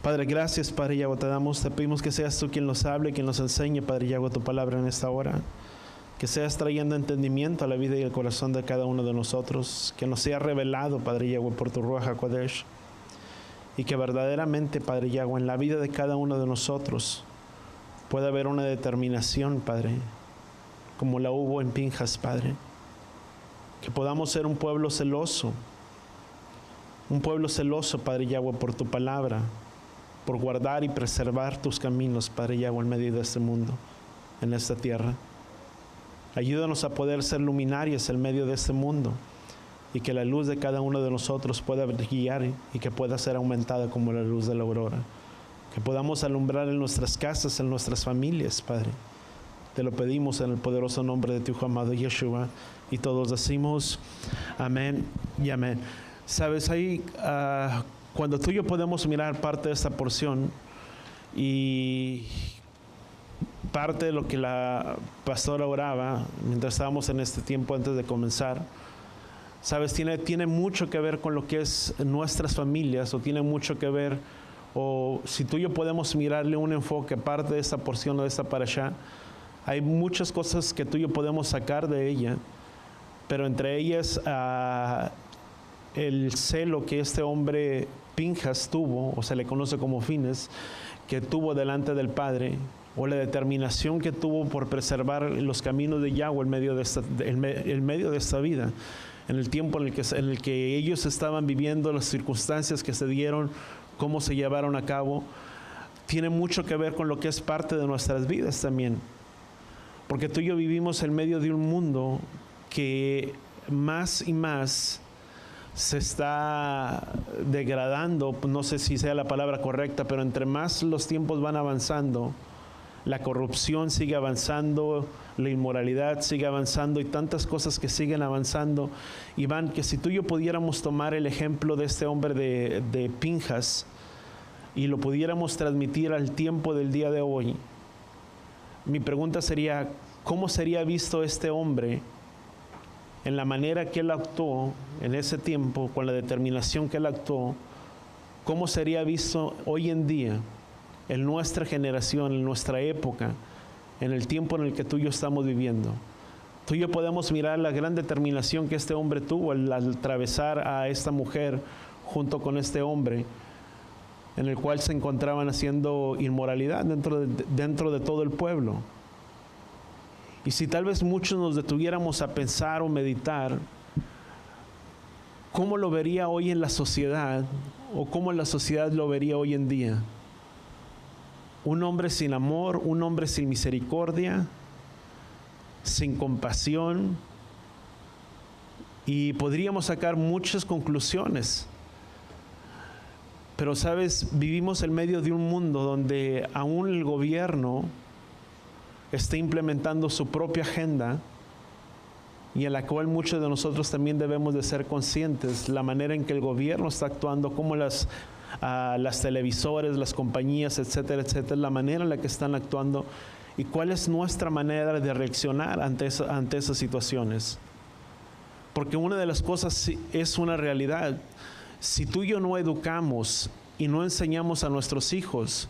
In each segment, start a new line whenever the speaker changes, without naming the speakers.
Padre, gracias, Padre Yahweh, te pedimos que seas tú quien nos hable, quien nos enseñe, Padre Yahweh, tu palabra en esta hora. Que seas trayendo entendimiento a la vida y el corazón de cada uno de nosotros. Que nos sea revelado, Padre Yahweh, por tu Ruach HaKodesh. Y que verdaderamente, Padre Yahweh, en la vida de cada uno de nosotros pueda haber una determinación, Padre, como la hubo en Pinjas, Padre. Que podamos ser un pueblo celoso, Padre Yahweh, por tu palabra, por guardar y preservar tus caminos, Padre Yahweh, en medio de este mundo, en esta tierra. Ayúdanos a poder ser luminarios en medio de este mundo y que la luz de cada uno de nosotros pueda brillar y que pueda ser aumentada como la luz de la aurora. Que podamos alumbrar en nuestras casas, en nuestras familias, Padre. Te lo pedimos en el poderoso nombre de tu Hijo amado Yeshua. Y todos decimos amén y amén. Sabes, ahí cuando tú y yo podemos mirar parte de esta porción y parte de lo que la pastora oraba mientras estábamos en este tiempo antes de comenzar, sabes, tiene mucho que ver con lo que es nuestras familias, o tiene mucho que ver, o si tú y yo podemos mirarle un enfoque parte de esta porción o de esta parashá, hay muchas cosas que tú y yo podemos sacar de ella, pero entre ellas el celo que este hombre Pinjas tuvo, o se le conoce como Fines, que tuvo delante del Padre, o la determinación que tuvo por preservar los caminos de Yahweh en medio de esta vida, en el tiempo en el que ellos estaban viviendo, las circunstancias que se dieron, cómo se llevaron a cabo, tiene mucho que ver con lo que es parte de nuestras vidas también. Porque tú y yo vivimos en medio de un mundo que más y más se está degradando, no sé si sea la palabra correcta, pero entre más los tiempos van avanzando, la corrupción sigue avanzando, la inmoralidad sigue avanzando y tantas cosas que siguen avanzando. Y van, que si tú y yo pudiéramos tomar el ejemplo de este hombre de Pinjas y lo pudiéramos transmitir al tiempo del día de hoy, mi pregunta sería, ¿cómo sería visto este hombre en la manera que él actuó en ese tiempo, con la determinación que él actuó? ¿Cómo sería visto hoy en día, en nuestra generación, en nuestra época, en el tiempo en el que tú y yo estamos viviendo? Tú y yo podemos mirar la gran determinación que este hombre tuvo al atravesar a esta mujer junto con este hombre, en el cual se encontraban haciendo inmoralidad dentro de todo el pueblo. Y si tal vez muchos nos detuviéramos a pensar o meditar, ¿cómo lo vería hoy en la sociedad? ¿O cómo la sociedad lo vería hoy en día? Un hombre sin amor, un hombre sin misericordia, sin compasión. Y podríamos sacar muchas conclusiones. Pero, ¿sabes? Vivimos en medio de un mundo donde aún el gobierno está implementando su propia agenda, y en la cual muchos de nosotros también debemos de ser conscientes la manera en que el gobierno está actuando, como las televisores, las compañías, etcétera, etcétera, la manera en la que están actuando y cuál es nuestra manera de reaccionar ante esas situaciones. Porque una de las cosas es una realidad. Si tú y yo no educamos y no enseñamos a nuestros hijos,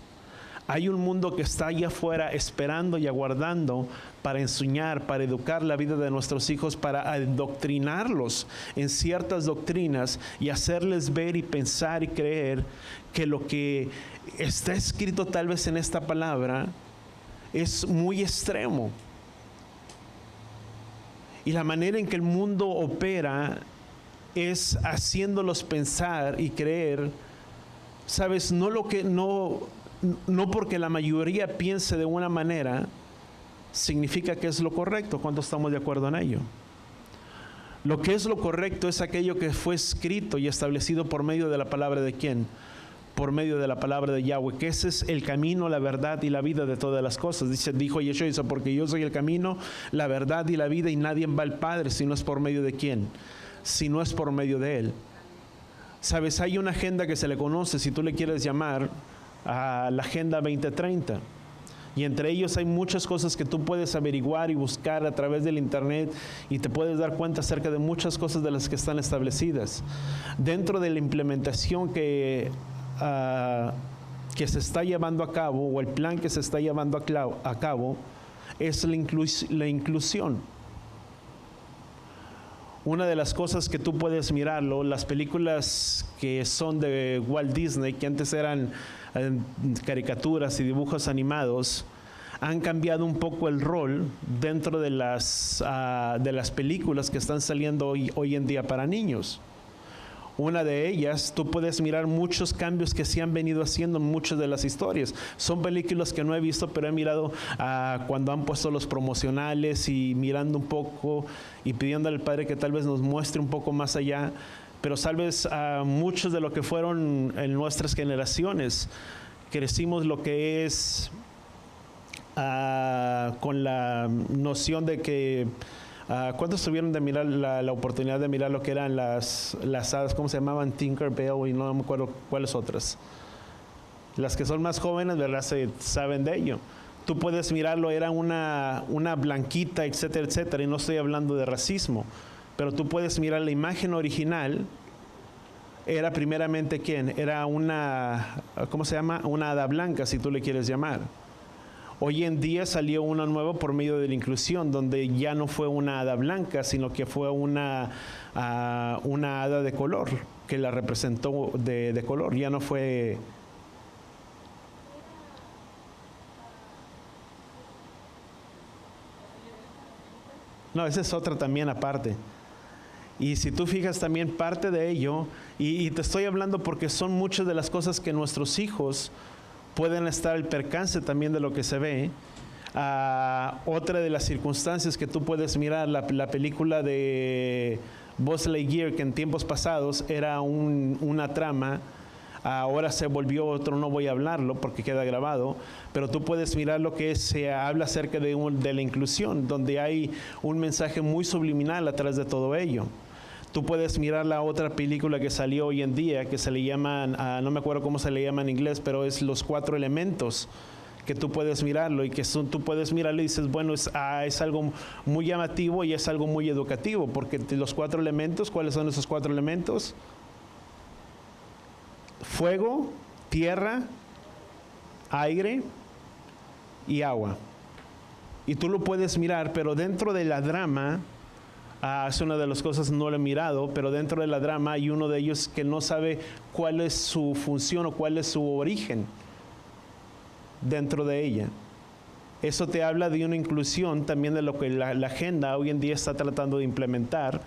hay un mundo que está allá afuera esperando y aguardando para enseñar, para educar la vida de nuestros hijos, para adoctrinarlos en ciertas doctrinas y hacerles ver y pensar y creer que lo que está escrito tal vez en esta palabra es muy extremo. Y la manera en que el mundo opera es haciéndolos pensar y creer, ¿sabes? No porque la mayoría piense de una manera, significa que es lo correcto. ¿Cuántos estamos de acuerdo en ello? Lo que es lo correcto es aquello que fue escrito y establecido por medio de la palabra de ¿quién? Por medio de la palabra de Yahweh, que ese es el camino, la verdad y la vida de todas las cosas. Dijo Yeshua, porque yo soy el camino, la verdad y la vida, y nadie va al Padre si no es por medio de ¿quién? Si no es por medio de Él. ¿Sabes? Hay una agenda que se le conoce, si tú le quieres llamar, a la Agenda 2030, Y entre ellos hay muchas cosas que tú puedes averiguar y buscar a través del internet y te puedes dar cuenta acerca de muchas cosas de las que están establecidas. Dentro de la implementación que se está llevando a cabo, o el plan que se está llevando a cabo, es la inclusión. Una de las cosas que tú puedes mirarlo, las películas que son de Walt Disney, que antes eran caricaturas y dibujos animados, han cambiado un poco el rol dentro de las películas que están saliendo hoy en día para niños. Una de ellas, tú puedes mirar muchos cambios que se han venido haciendo en muchas de las historias. Son películas que no he visto, pero he mirado cuando han puesto los promocionales y mirando un poco y pidiendo al Padre que tal vez nos muestre un poco más allá. Pero tal vez muchos de lo que fueron en nuestras generaciones, crecimos lo que es con la noción de que ¿cuántos tuvieron de mirar la oportunidad de mirar lo que eran las hadas? ¿Cómo se llamaban? Tinkerbell y no me acuerdo cuáles otras. Las que son más jóvenes, ¿verdad? Saben de ello. Tú puedes mirarlo, era una blanquita, etcétera, etcétera, y no estoy hablando de racismo, pero tú puedes mirar la imagen original. Era primeramente ¿quién? Era una, ¿cómo se llama? Una hada blanca, si tú le quieres llamar. Hoy en día salió una nueva por medio de la inclusión, donde ya no fue una hada blanca, sino que fue una hada de color, que la representó de color. Ya no fue... No, esa es otra también aparte. Y si tú fijas también parte de ello, y te estoy hablando porque son muchas de las cosas que nuestros hijos pueden estar al percance también de lo que se ve. Otra de las circunstancias que tú puedes mirar, la película de Buzz Lightyear, que en tiempos pasados era una trama, ahora se volvió otro, no voy a hablarlo porque queda grabado, pero tú puedes mirar lo que se habla acerca de la inclusión, donde hay un mensaje muy subliminal atrás de todo ello. Tú puedes mirar la otra película que salió hoy en día, que se le llaman, no me acuerdo cómo se le llama en inglés, pero es Los Cuatro Elementos, que tú puedes mirarlo y que tú puedes mirarlo y dices, bueno, es algo muy llamativo y es algo muy educativo, porque los cuatro elementos, ¿cuáles son esos cuatro elementos? Fuego, tierra, aire y agua. Y tú lo puedes mirar, pero dentro de la drama... es una de las cosas, no lo he mirado, pero dentro de la drama hay uno de ellos que no sabe cuál es su función o cuál es su origen dentro de ella. Eso te habla de una inclusión también de lo que la agenda hoy en día está tratando de implementar,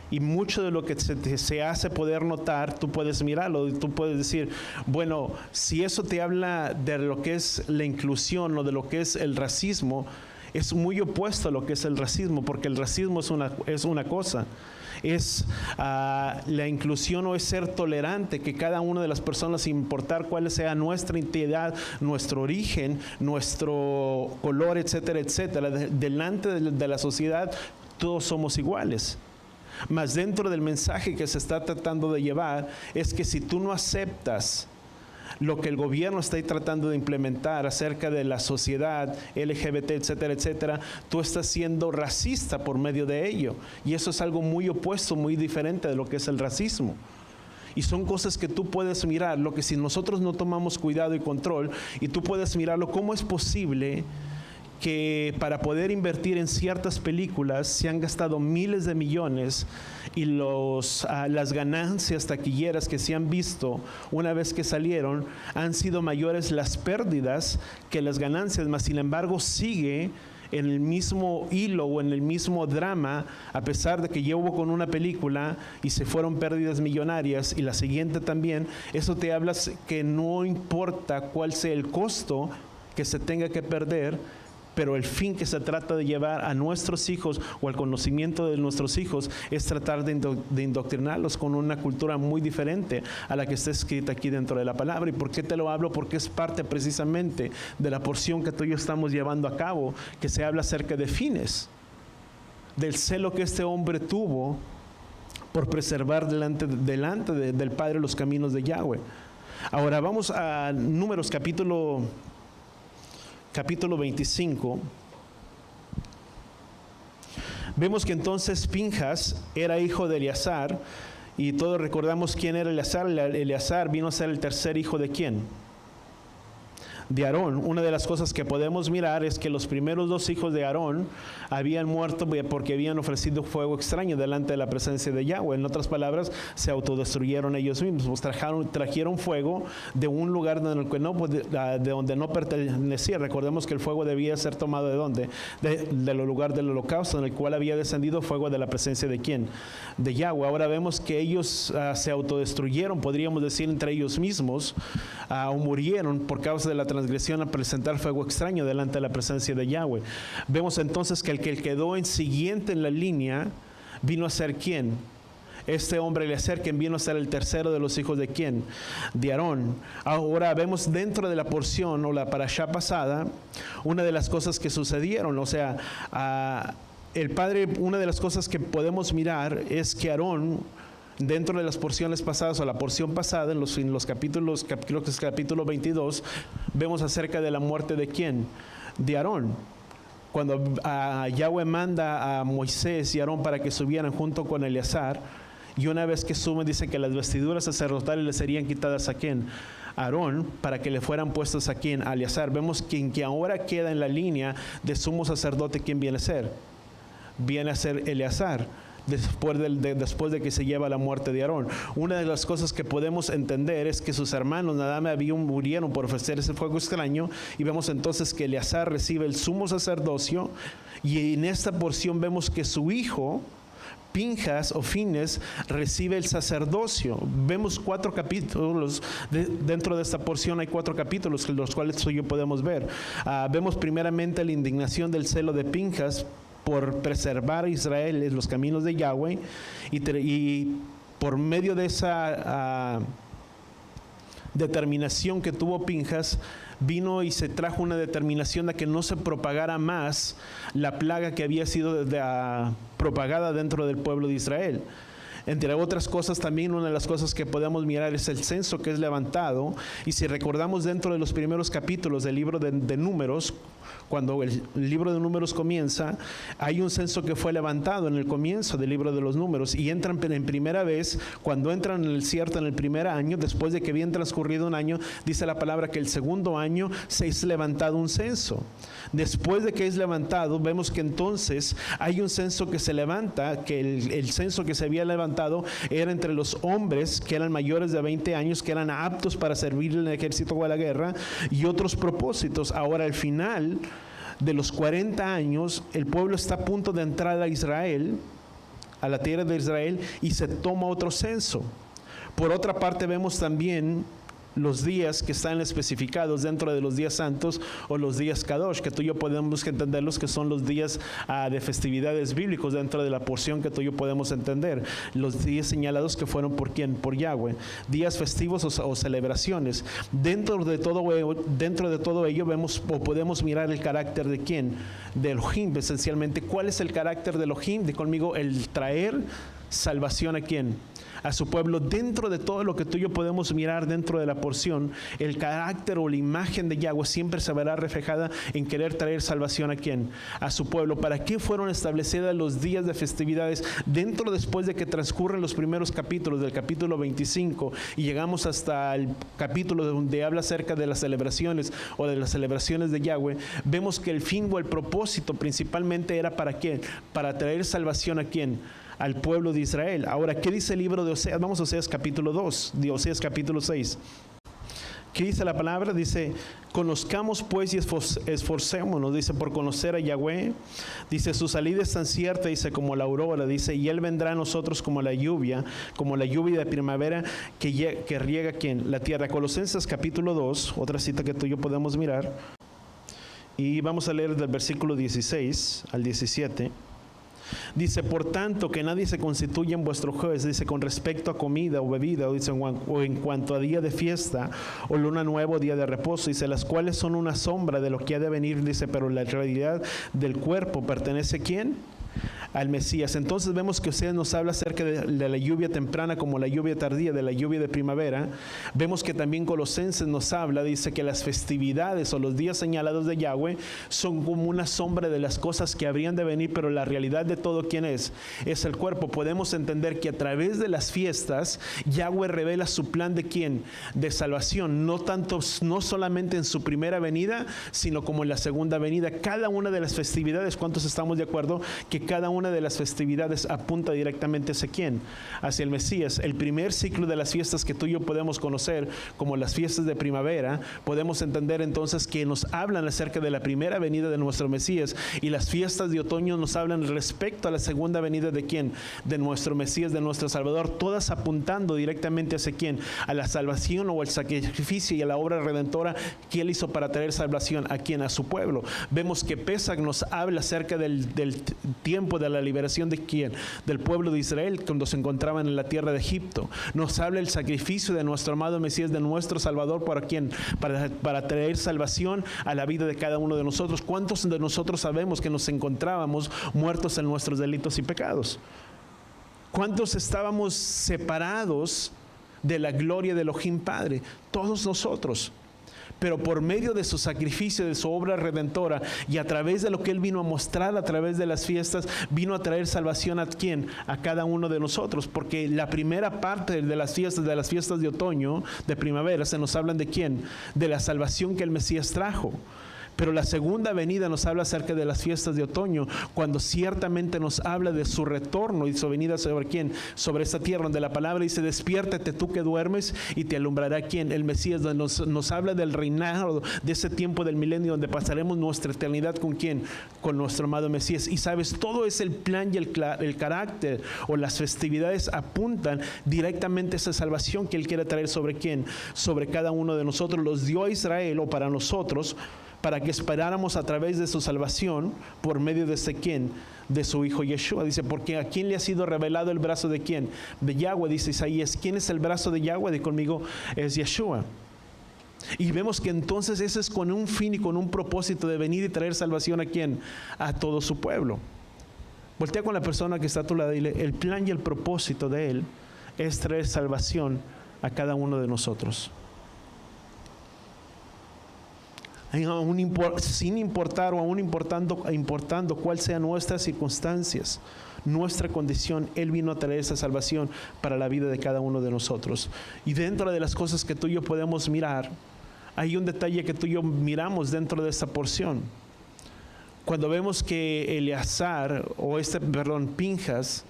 y mucho de lo que se hace poder notar, tú puedes mirarlo y tú puedes decir, bueno, si eso te habla de lo que es la inclusión o de lo que es el racismo, es muy opuesto a lo que es el racismo, porque el racismo es una cosa, es la inclusión o es ser tolerante, que cada una de las personas, sin importar cuál sea nuestra identidad, nuestro origen, nuestro color, etcétera, etcétera, delante de la sociedad, todos somos iguales. Mas dentro del mensaje que se está tratando de llevar, es que si tú no aceptas lo que el gobierno está tratando de implementar acerca de la sociedad LGBT, etcétera, etcétera, tú estás siendo racista por medio de ello. Y eso es algo muy opuesto, muy diferente de lo que es el racismo. Y son cosas que tú puedes mirar, lo que si nosotros no tomamos cuidado y control, y tú puedes mirarlo, ¿cómo es posible que para poder invertir en ciertas películas se han gastado miles de millones y las ganancias taquilleras que se han visto una vez que salieron han sido mayores las pérdidas que las ganancias, mas sin embargo sigue en el mismo hilo o en el mismo drama, a pesar de que llevo con una película y se fueron pérdidas millonarias y la siguiente también? Eso te habla que no importa cuál sea el costo que se tenga que perder, pero el fin que se trata de llevar a nuestros hijos o al conocimiento de nuestros hijos es tratar de indoctrinarlos con una cultura muy diferente a la que está escrita aquí dentro de la palabra. ¿Y por qué te lo hablo? Porque es parte precisamente de la porción que tú y yo estamos llevando a cabo, que se habla acerca de fines, del celo que este hombre tuvo por preservar delante del Padre los caminos de Yahweh. Ahora vamos a Números capítulo capítulo 25, vemos que entonces Pinjas era hijo de Eleazar, y todos recordamos quién era Eleazar. Eleazar vino a ser el tercer hijo de ¿quién? De Aarón. Una de las cosas que podemos mirar es que los primeros dos hijos de Aarón habían muerto porque habían ofrecido fuego extraño delante de la presencia de Yahweh. En otras palabras, se autodestruyeron ellos mismos, trajeron fuego de un lugar de donde no pertenecía. Recordemos que el fuego debía ser tomado ¿de dónde? Del lugar del holocausto, en el cual había descendido fuego de la presencia de ¿quién? De Yahweh. Ahora vemos que ellos se autodestruyeron, podríamos decir, entre ellos mismos, o murieron por causa de la transgresión a presentar fuego extraño delante de la presencia de Yahweh. Vemos entonces que el que quedó en siguiente en la línea vino a ser ¿quién? Este hombre Eleazar, quien vino a ser el tercero de los hijos de ¿quién? De Aarón. Ahora vemos dentro de la porción o la parashá pasada una de las cosas que sucedieron. O sea, el padre, una de las cosas que podemos mirar es que Aarón, dentro de las porciones pasadas o la porción pasada, en los capítulos, creo que es capítulo 22, vemos acerca de la muerte de ¿quién? De Aarón. Cuando Yahweh manda a Moisés y Aarón para que subieran junto con Eleazar, y una vez que suben dice que las vestiduras sacerdotales le serían quitadas a ¿quién? A Aarón, para que le fueran puestas a ¿quién? A Eleazar. Vemos que ahora queda en la línea de sumo sacerdote, ¿quién viene a ser? Viene a ser Eleazar. Después de que se lleva la muerte de Aarón. Una de las cosas que podemos entender es que sus hermanos Nadab y Abiú murieron por ofrecer ese fuego extraño, y vemos entonces que Eleazar recibe el sumo sacerdocio, y en esta porción vemos que su hijo Pinjas o Fines recibe el sacerdocio. Vemos 4 capítulos dentro de esta porción. Hay 4 capítulos los cuales tú y yo podemos ver. Vemos primeramente la indignación del celo de Pinjas por preservar a Israel en los caminos de Yahweh, y por medio de esa determinación que tuvo Pinjas, vino y se trajo una determinación de que no se propagara más la plaga que había sido propagada dentro del pueblo de Israel. Entre otras cosas, también una de las cosas que podemos mirar es el censo que es levantado. Y si recordamos dentro de los primeros capítulos del libro de Números, cuando el libro de Números comienza, hay un censo que fue levantado en el comienzo del libro de los Números, y entran en primera vez, cuando entran en el cierto en el primer año, después de que habían transcurrido un año, dice la palabra que el segundo año se es levantado un censo. Después de que es levantado, vemos que entonces hay un censo que se levanta, que el censo que se había levantado era entre los hombres que eran mayores de 20 años, que eran aptos para servir en el ejército o a la guerra, y otros propósitos. Ahora, al final de los 40 años, el pueblo está a punto de entrar a Israel, a la tierra de Israel, y se toma otro censo. Por otra parte, vemos también los días que están especificados dentro de los días santos o los días Kadosh, que tú y yo podemos entenderlos que son los días de festividades bíblicos dentro de la porción que tú y yo podemos entender. Los días señalados que fueron por ¿quién? Por Yahweh. Días festivos o celebraciones. Dentro de todo ello vemos o podemos mirar el carácter de ¿quién? De Elohim, esencialmente. ¿Cuál es el carácter de Elohim? De conmigo, el traer salvación a ¿quién? A su pueblo. Dentro de todo lo que tú y yo podemos mirar dentro de la porción, el carácter o la imagen de Yahweh siempre se verá reflejada en querer traer salvación a ¿quién? A su pueblo. ¿Para qué fueron establecidas los días de festividades? Después de que transcurren los primeros capítulos del capítulo 25 y llegamos hasta el capítulo donde habla acerca de las celebraciones o de las celebraciones de Yahweh, vemos que el fin o el propósito principalmente era ¿para qué? Para traer salvación a ¿quién? Al pueblo de Israel. Ahora, ¿qué dice el libro de Oseas? Vamos a Oseas capítulo 2, de Oseas capítulo 6. ¿Qué dice la palabra? Dice, conozcamos pues y esforcémonos, dice, por conocer a Yahweh. Dice, su salida es tan cierta, dice, como la aurora, dice, y Él vendrá a nosotros como la lluvia de primavera que riega ¿quién? La tierra. Colosenses capítulo 2, otra cita que tú y yo podemos mirar. Y vamos a leer del versículo 16 al 17. Dice, por tanto, que nadie se constituya en vuestro juez, dice, con respecto a comida o bebida, dice, o en cuanto a día de fiesta, o luna nueva o día de reposo, dice, las cuales son una sombra de lo que ha de venir, dice, pero la realidad del cuerpo pertenece ¿quién? al Mesías. Entonces vemos que Oseas nos habla acerca de la lluvia temprana como la lluvia tardía, de la lluvia de primavera. Vemos que también Colosenses nos habla, dice que las festividades o los días señalados de Yahweh son como una sombra de las cosas que habrían de venir, pero la realidad de todo, ¿quién es? Es el cuerpo. Podemos entender que a través de las fiestas, Yahweh revela su plan de ¿quién? De salvación, no solamente en su primera venida, sino como en la segunda venida. Cada una de las festividades, ¿cuántos estamos de acuerdo? Que cada una de las festividades apunta directamente hacia quién, hacia el Mesías. El primer ciclo de las fiestas que tú y yo podemos conocer como las fiestas de primavera, podemos entender entonces que nos hablan acerca de la primera venida de nuestro Mesías, y las fiestas de otoño nos hablan respecto a la segunda venida de quién, de nuestro Mesías, de nuestro Salvador, todas apuntando directamente hacia quién, a la salvación o al sacrificio y a la obra redentora que Él hizo para traer salvación a quién, a su pueblo. Vemos que Pesach nos habla acerca del tiempo de la liberación de quién, del pueblo de Israel cuando se encontraban en la tierra de Egipto. Nos habla el sacrificio de nuestro amado Mesías, de nuestro Salvador, ¿para quién? Para traer salvación a la vida de cada uno de nosotros. ¿Cuántos de nosotros sabemos que nos encontrábamos muertos en nuestros delitos y pecados? ¿Cuántos estábamos separados de la gloria de Elohim Padre? Todos nosotros. Pero por medio de su sacrificio, de su obra redentora, y a través de lo que Él vino a mostrar a través de las fiestas, vino a traer salvación a quién, a cada uno de nosotros. Porque la primera parte de las fiestas de otoño, de primavera, se nos hablan de quién, de la salvación que el Mesías trajo. Pero la segunda venida nos habla acerca de las fiestas de otoño, cuando ciertamente nos habla de su retorno y su venida sobre quién, sobre esta tierra, donde la palabra dice: despiértate tú que duermes y te alumbrará quién, el Mesías, donde nos habla del reinado, de ese tiempo del milenio, donde pasaremos nuestra eternidad con quién, con nuestro amado Mesías. Y sabes, todo es el plan y el carácter o las festividades apuntan directamente a esa salvación que Él quiere traer sobre quién, sobre cada uno de nosotros. Los dio a Israel, o para nosotros, para que esperáramos a través de su salvación por medio de ese quién, de su Hijo Yeshua. Dice, porque a quién le ha sido revelado el brazo de quién, de Yahweh. Dice Isaías, ¿quién es el brazo de Yahweh? De conmigo es Yeshua. Y vemos que entonces ese es con un fin y con un propósito de venir y traer salvación a quién, a todo su pueblo. Voltea con la persona que está a tu lado y dile: el plan y el propósito de Él es traer salvación a cada uno de nosotros. Sin importar o aún importando cuál sean nuestras circunstancias, nuestra condición, Él vino a traer esa salvación para la vida de cada uno de nosotros. Y dentro de las cosas que tú y yo podemos mirar, hay un detalle que tú y yo miramos dentro de esta porción. Cuando vemos que Pinjas,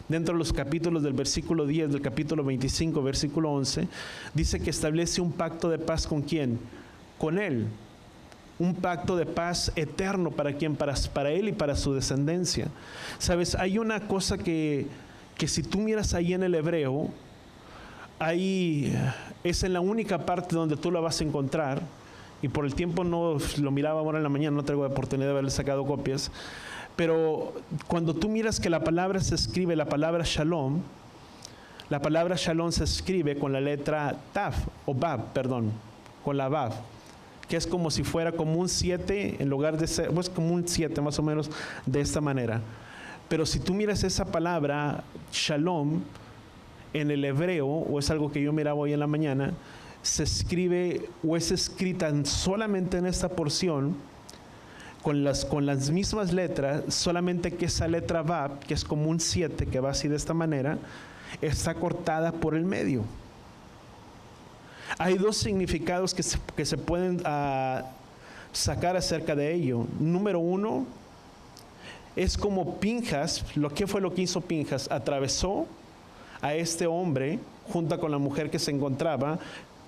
dentro de los capítulos del versículo 10, del capítulo 25, versículo 11, dice que establece un pacto de paz ¿con quién? Con Él. Un pacto de paz eterno ¿para quién? Para Él y para su descendencia. Sabes, hay una cosa que si tú miras ahí en el hebreo, ahí es en la única parte donde tú la vas a encontrar, y por el tiempo no lo miraba ahora en la mañana, no tengo la oportunidad de haberle sacado copias, pero cuando tú miras que la palabra se escribe, la palabra shalom se escribe con la letra taf, o bab, perdón, con la bab, que es como si fuera como un 7 en lugar de ser, pues como un 7 más o menos, de esta manera. Pero si tú miras esa palabra shalom en el hebreo, o es algo que yo miraba hoy en la mañana, se escribe o es escrita solamente en esta porción con las mismas letras, solamente que esa letra Vav, que es como un 7 que va así de esta manera, está cortada por el medio. Hay dos significados que se pueden sacar acerca de ello. Número uno, es como Pinjas, ¿qué fue lo que hizo Pinjas? Atravesó a este hombre junto con la mujer que se encontraba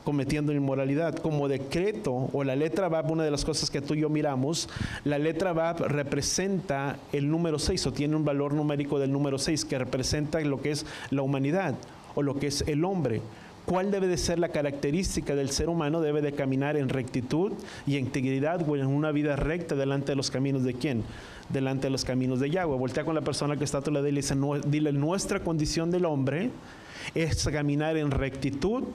cometiendo inmoralidad. Como decreto, o la letra Vav, una de las cosas que tú y yo miramos, la letra Vav representa el número 6, o tiene un valor numérico del número 6, que representa lo que es la humanidad, o lo que es el hombre. ¿Cuál debe de ser la característica del ser humano? Debe de caminar en rectitud y integridad, o en una vida recta delante de los caminos de ¿quién? Delante de los caminos de Yahweh. Voltea con la persona que está a tu lado y le dice: dile, nuestra condición del hombre es caminar en rectitud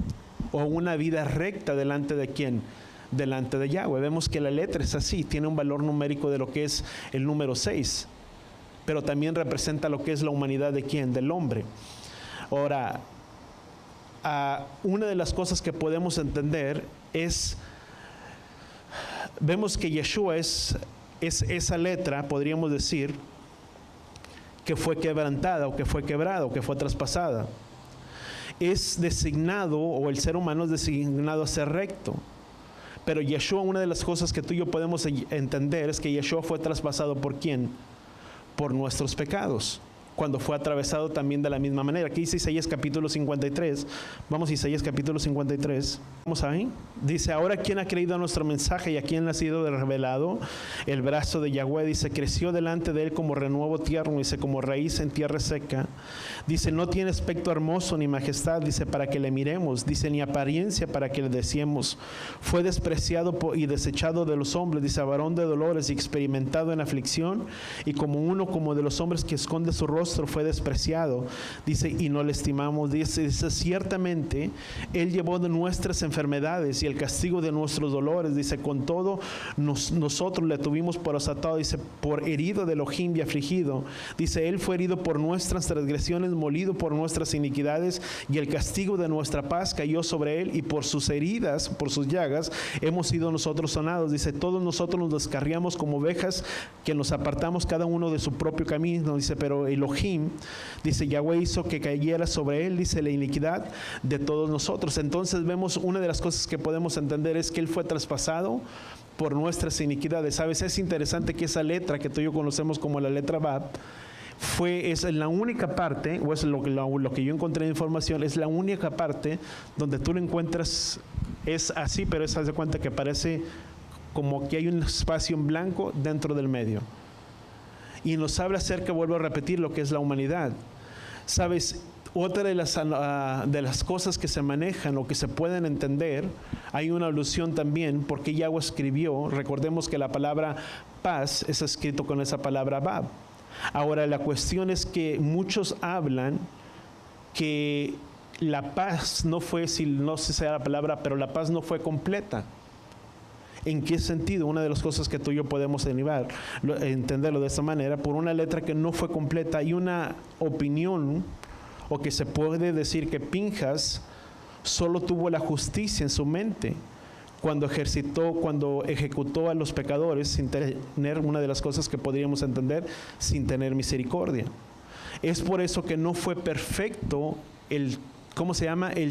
o una vida recta delante de ¿quién? Delante de Yahweh. Vemos que la letra es así, tiene un valor numérico de lo que es el número 6. pero también representa lo que es la humanidad de quién, del hombre. Ahora, una de las cosas que podemos entender es, vemos que Yeshua es esa letra, podríamos decir, que fue quebrantada o que fue quebrada o que fue traspasada. Es designado, o el ser humano es designado a ser recto. Pero Yeshua, una de las cosas que tú y yo podemos entender es que Yeshua fue traspasado ¿por quién? Por nuestros pecados, cuando fue atravesado también de la misma manera. Aquí dice Isaías capítulo 53. Vamos a Isaías capítulo 53. Vamos ahí. Dice, ahora ¿quién ha creído a nuestro mensaje y a quién ha sido revelado? El brazo de Yahweh, dice, creció delante de él como renuevo tierno, dice, como raíz en tierra seca. Dice, no tiene aspecto hermoso ni majestad, dice, para que le miremos. Dice, ni apariencia para que le deseemos. Fue despreciado y desechado de los hombres, dice, varón de dolores y experimentado en aflicción, y como uno como de los hombres que esconde su rostro, fue despreciado, dice, y no le estimamos. Dice, ciertamente él llevó de nuestras enfermedades y el castigo de nuestros dolores, dice, con todo nosotros le tuvimos por azotado, dice, por herido de Elohim y afligido. Dice, él fue herido por nuestras transgresiones, molido por nuestras iniquidades, y el castigo de nuestra paz cayó sobre él, y por sus heridas, por sus llagas, hemos sido nosotros sanados. Dice, todos nosotros nos descarriamos como ovejas, que nos apartamos cada uno de su propio camino. Dice, pero Elohim, dice, Yahweh hizo que cayera sobre él, dice, la iniquidad de todos nosotros. Entonces vemos, una de las cosas que podemos entender es que él fue traspasado por nuestras iniquidades. ¿Sabes? Es interesante que esa letra que tú y yo conocemos como la letra Bab, es la única parte, o es lo que yo encontré de información, es la única parte donde tú lo encuentras, es así, pero haz de cuenta que parece como que hay un espacio en blanco dentro del medio. Y nos habla acerca, vuelvo a repetir, lo que es la humanidad. ¿Sabes? Otra de las cosas que se manejan o que se pueden entender, hay una alusión también, porque Yahweh escribió, recordemos que la palabra paz es escrito con esa palabra Bab. Ahora, la cuestión es que muchos hablan que la paz no fue, si no sé si sea la palabra, pero la paz no fue completa. ¿En qué sentido? Una de las cosas que tú y yo podemos entenderlo de esta manera, por una letra que no fue completa. Hay una opinión, o que se puede decir que Pinjas solo tuvo la justicia en su mente cuando ejecutó a los pecadores sin tener, una de las cosas que podríamos entender, sin tener misericordia. Es por eso que no fue perfecto el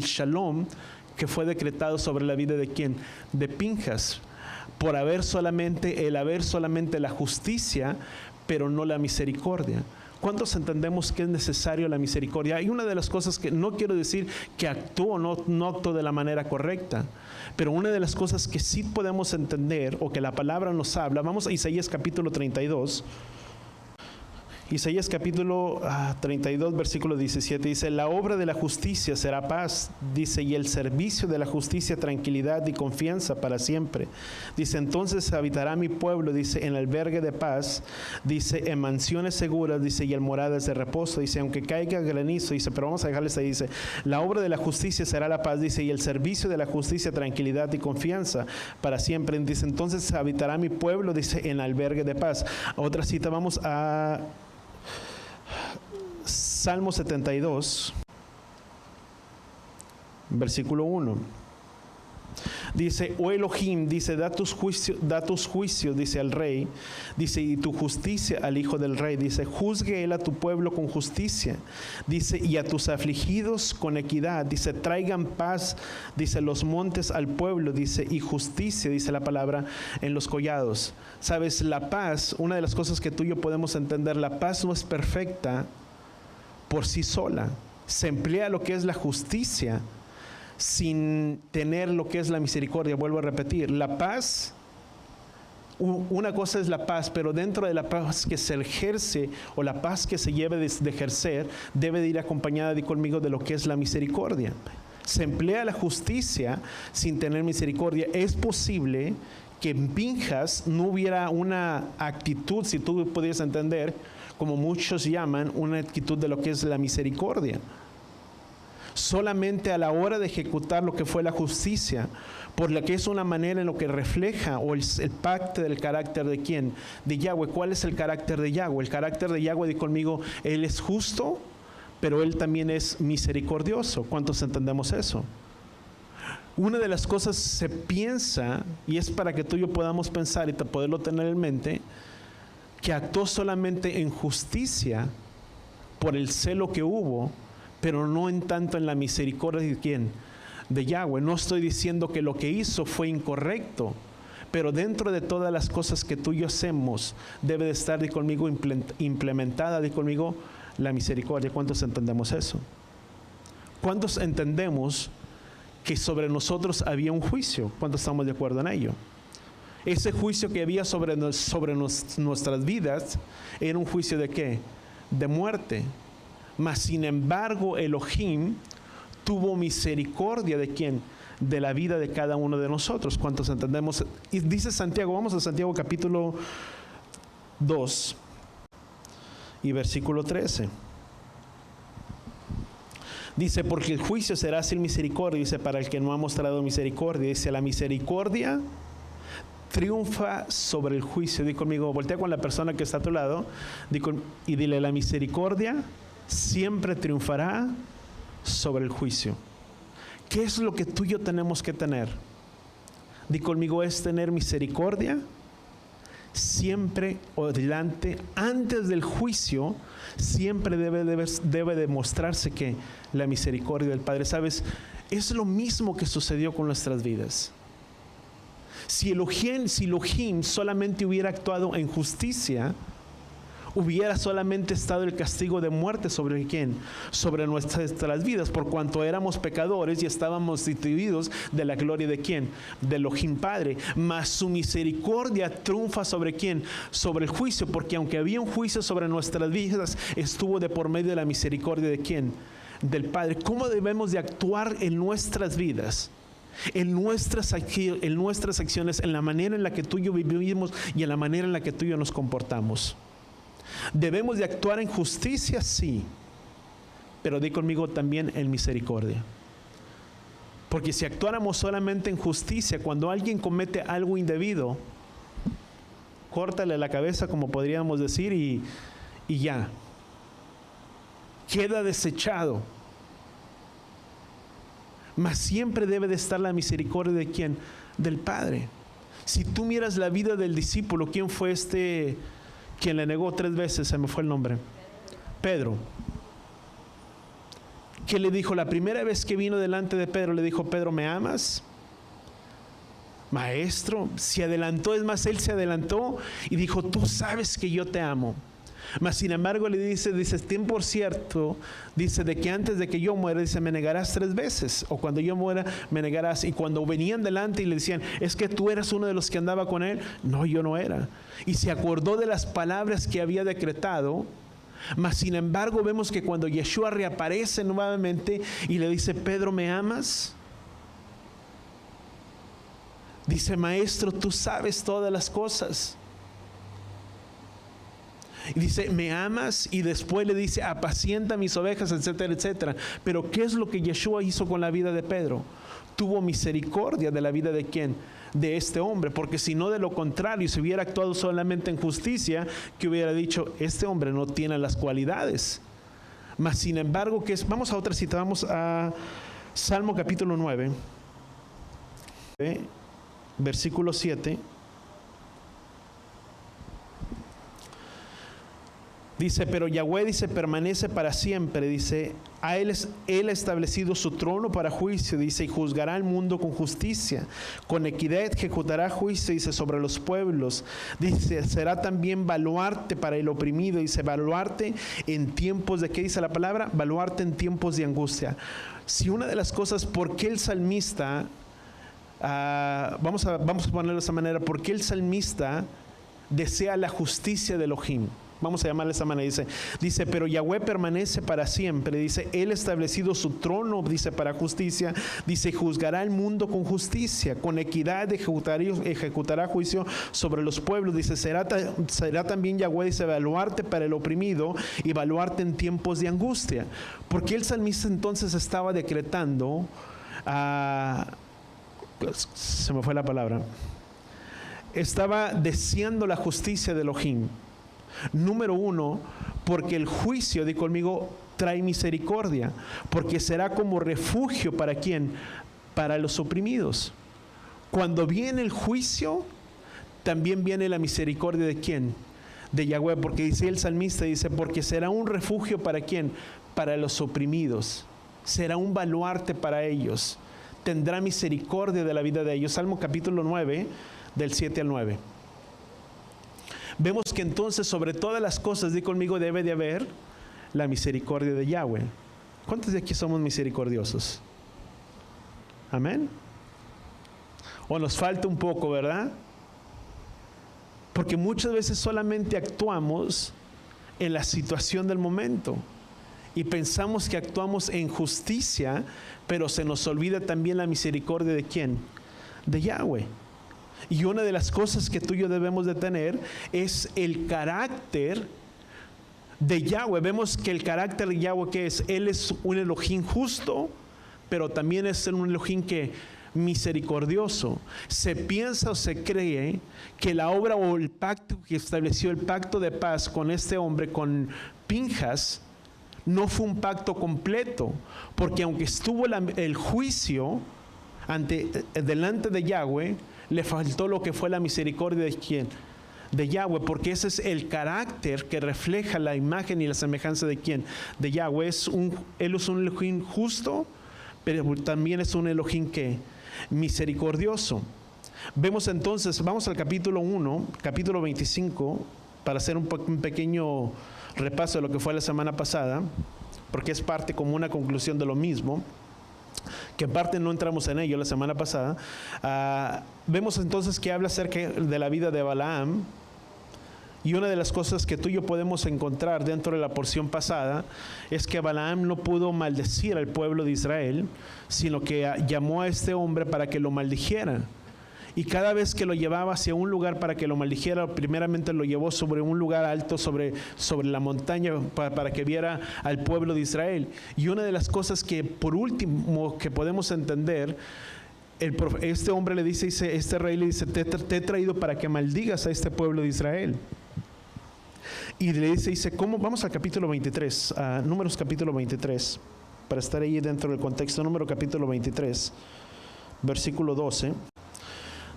Shalom que fue decretado sobre la vida de ¿quién? De Pinjas, por haber solamente la justicia, pero no la misericordia. ¿Cuántos entendemos que es necesario la misericordia? Y una de las cosas que no quiero decir que actuó o no actuó de la manera correcta, pero una de las cosas que sí podemos entender, o que la palabra nos habla, vamos a Isaías capítulo 32. Isaías capítulo 32, versículo 17, dice, la obra de la justicia será paz, dice, y el servicio de la justicia tranquilidad y confianza para siempre. Dice, entonces habitará mi pueblo, dice, en albergue de paz, dice, en mansiones seguras, dice, y en moradas de reposo. Dice, aunque caiga granizo, dice, pero vamos a dejarles ahí, dice, la obra de la justicia será la paz, dice, y el servicio de la justicia tranquilidad y confianza para siempre. Dice, entonces habitará mi pueblo, dice, en albergue de paz. Otra cita, vamos a Salmo 72, versículo 1. Dice, oh Elohim, dice, da tus juicios, dice, al rey, dice, y tu justicia al hijo del rey, dice, juzgue él a tu pueblo con justicia, dice, y a tus afligidos con equidad, dice, traigan paz, dice, los montes al pueblo, dice, y justicia, dice la palabra, en los collados. Sabes, la paz, una de las cosas que tú y yo podemos entender, la paz no es perfecta por sí sola. Se emplea lo que es la justicia sin tener lo que es la misericordia. Vuelvo a repetir, la paz, una cosa es la paz, pero dentro de la paz que se ejerce, o la paz que se lleve de ejercer, debe de ir acompañada de conmigo de lo que es la misericordia. Se emplea la justicia sin tener misericordia. Es posible que en Pinjas no hubiera una actitud, si tú pudieras entender, como muchos llaman, una actitud de lo que es la misericordia. solamente a la hora de ejecutar lo que fue la justicia, por la que es una manera en lo que refleja o el pacto del carácter de quién, de Yahweh. ¿Cuál es el carácter de Yahweh? El carácter de Yahweh, di conmigo, Él es justo, pero Él también es misericordioso. ¿Cuántos entendemos eso? Una de las cosas se piensa, y es para que tú y yo podamos pensar y poderlo tener en mente, que actuó solamente en justicia por el celo que hubo, pero no en tanto en la misericordia de quién, de Yahweh. No estoy diciendo que lo que hizo fue incorrecto, pero dentro de todas las cosas que tú y yo hacemos, debe de estar, di conmigo, implementada, di conmigo, la misericordia. ¿Cuántos entendemos eso? ¿Cuántos entendemos que sobre nosotros había un juicio? ¿Cuántos estamos de acuerdo en ello? Ese juicio que había sobre nuestras vidas era un juicio de ¿qué? De muerte. Mas sin embargo Elohim tuvo misericordia ¿de quién? De la vida de cada uno de nosotros. ¿Cuántos entendemos? Y dice Santiago, vamos a Santiago capítulo 2 y versículo 13. Dice, porque el juicio será sin misericordia, dice, para el que no ha mostrado misericordia. Dice, la misericordia triunfa sobre el juicio. Di conmigo, voltea con la persona que está a tu lado y dile, la misericordia siempre triunfará sobre el juicio. ¿Qué es lo que tú y yo tenemos que tener? Di conmigo, es tener misericordia siempre adelante, antes del juicio. Siempre debe demostrarse que la misericordia del Padre, ¿sabes? Es lo mismo que sucedió con nuestras vidas. Si Elohim solamente hubiera actuado en justicia, hubiera solamente estado el castigo de muerte sobre ¿quién? Sobre nuestras vidas, por cuanto éramos pecadores y estábamos destituidos de la gloria de ¿quién? De Elohim Padre. Mas su misericordia triunfa sobre ¿quién? Sobre el juicio, porque aunque había un juicio sobre nuestras vidas, estuvo de por medio de la misericordia de ¿quién? Del Padre. ¿Cómo debemos de actuar en nuestras vidas? En nuestras acciones, en la manera en la que tú y yo vivimos y en la manera en la que tú y yo nos comportamos. ¿Debemos de actuar en justicia? Sí, pero di conmigo también en misericordia. Porque si actuáramos solamente en justicia, cuando alguien comete algo indebido, córtale la cabeza, como podríamos decir, y ya queda desechado. Mas siempre debe de estar la misericordia de ¿quién? Del Padre. Si tú miras la vida del discípulo, ¿quién fue quien le negó 3 veces? Se me fue el nombre. Pedro. ¿Qué le dijo? La primera vez que vino delante de Pedro, le dijo, Pedro, ¿me amas? Maestro, se adelantó, es más, él se adelantó y dijo, tú sabes que yo te amo. Mas sin embargo le dice, ten por cierto, dice, de que antes de que yo muera, dice, me negarás 3 veces, o cuando yo muera me negarás. Y cuando venían delante y le decían, es que tú eras uno de los que andaba con él, no, yo no era. Y se acordó de las palabras que había decretado. Mas sin embargo vemos que cuando Yeshua reaparece nuevamente y le dice, Pedro, ¿me amas? Dice, maestro, tú sabes todas las cosas. Y dice, ¿me amas? Y después le dice, apacienta mis ovejas, etcétera, etcétera. Pero ¿qué es lo que Yeshua hizo con la vida de Pedro? Tuvo misericordia de la vida de ¿quién? De este hombre. Porque si no, de lo contrario, si hubiera actuado solamente en justicia, que hubiera dicho, este hombre no tiene las cualidades. Mas sin embargo, vamos a otra cita, vamos a Salmo capítulo 9, versículo 7. Dice, pero Yahweh, dice, permanece para siempre, dice, él ha establecido su trono para juicio, dice, y juzgará al mundo con justicia, con equidad ejecutará juicio, dice, sobre los pueblos, dice, será también baluarte para el oprimido, dice, baluarte en tiempos de, ¿qué dice la palabra? Baluarte en tiempos de angustia. Si una de las cosas, ¿por qué el salmista, vamos a ponerlo de esa manera, por qué el salmista desea la justicia de Elohim? vamos a llamarle de esa manera, dice, pero Yahweh permanece para siempre, dice, Él ha establecido su trono, dice, para justicia, dice, juzgará el mundo con justicia, con equidad ejecutará juicio sobre los pueblos, dice, será también Yahweh, dice, baluarte para el oprimido y baluarte en tiempos de angustia. Porque el salmista entonces estaba decretando, se me fue la palabra, estaba deseando la justicia de Elohim. Número uno, porque el juicio, di conmigo, trae misericordia, porque será como refugio para ¿quién? Para los oprimidos. Cuando viene el juicio, también viene la misericordia de ¿quién? De Yahweh, porque dice el salmista, dice, porque será un refugio para ¿quién? Para los oprimidos, será un baluarte para ellos, tendrá misericordia de la vida de ellos. Salmo capítulo 9, del 7 al 9. Vemos que entonces sobre todas las cosas, di conmigo, debe de haber la misericordia de Yahweh. ¿Cuántos de aquí somos misericordiosos? Amén. O nos falta un poco, ¿verdad? Porque muchas veces solamente actuamos en la situación del momento y pensamos que actuamos en justicia, pero se nos olvida también la misericordia de ¿quién? De Yahweh. Y una de las cosas que tú y yo debemos de tener es el carácter de Yahweh. Vemos que el carácter de Yahweh, ¿qué es? Él es un Elohim justo, pero también es un Elohim que misericordioso. Se piensa o se cree que la obra o el pacto que estableció, el pacto de paz con este hombre, con Pinjas, no fue un pacto completo, porque aunque estuvo el juicio delante de Yahweh, le faltó lo que fue la misericordia de ¿quién? De Yahweh, porque ese es el carácter que refleja la imagen y la semejanza de ¿quién? De Yahweh. Él es un Elohim justo, pero también es un Elohim que misericordioso. Vemos entonces, vamos al capítulo 1, capítulo 25, para hacer un pequeño repaso de lo que fue la semana pasada, porque es parte como una conclusión de lo mismo, que en parte no entramos en ello la semana pasada. Vemos entonces que habla acerca de la vida de Balaam, y una de las cosas que tú y yo podemos encontrar dentro de la porción pasada es que Balaam no pudo maldecir al pueblo de Israel, sino que llamó a este hombre para que lo maldijera. Y cada vez que lo llevaba hacia un lugar para que lo maldijera, primeramente lo llevó sobre un lugar alto, sobre la montaña, para que viera al pueblo de Israel. Y una de las cosas que por último que podemos entender, este hombre le dice, este rey le dice, te he traído para que maldigas a este pueblo de Israel. Y le dice, ¿cómo? Vamos al capítulo 23, a Números capítulo 23, para estar ahí dentro del contexto. Número capítulo 23, versículo 12.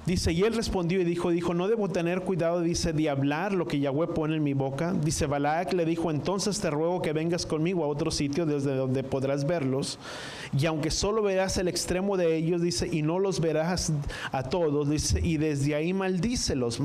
Dice, y él respondió y dijo, no debo tener cuidado, dice, de hablar lo que Yahweh pone en mi boca. Dice, Balac le dijo, entonces te ruego que vengas conmigo a otro sitio desde donde podrás verlos. Y aunque solo verás el extremo de ellos, dice, y no los verás a todos, dice, y desde ahí maldícemelos,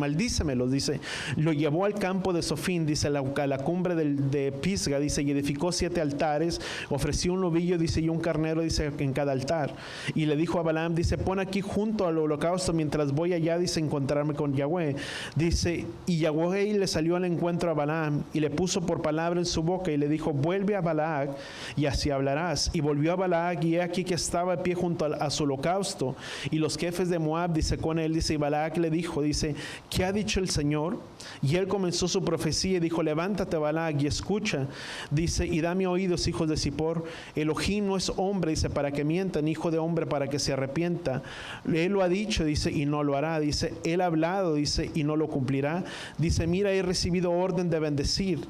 dice. Lo llevó al campo de Sofín, dice, a la cumbre de Pisga, dice, y edificó 7 altares, ofreció un novillo, dice, y un carnero, dice, en cada altar. Y le dijo a Balaam, dice, pon aquí junto al holocausto mientras voy allá, dice, encontrarme con Yahweh. Dice, y Yahweh le salió al encuentro a Balaam y le puso por palabra en su boca y le dijo, vuelve a Balac y así hablarás. Y volvió a Balac y he aquí que estaba de pie junto a su holocausto y los jefes de Moab, dice, con él, dice, y Balac le dijo, dice, ¿qué ha dicho el Señor? Y él comenzó su profecía y dijo, levántate Balac y escucha, dice, y dame oídos, hijos de Zippor. Elohim no es hombre, dice, para que mientan, hijo de hombre para que se arrepienta. Él lo ha dicho, dice, y no lo hará. Dice, él ha hablado, dice, y no lo cumplirá. Dice, mira, he recibido orden de bendecir.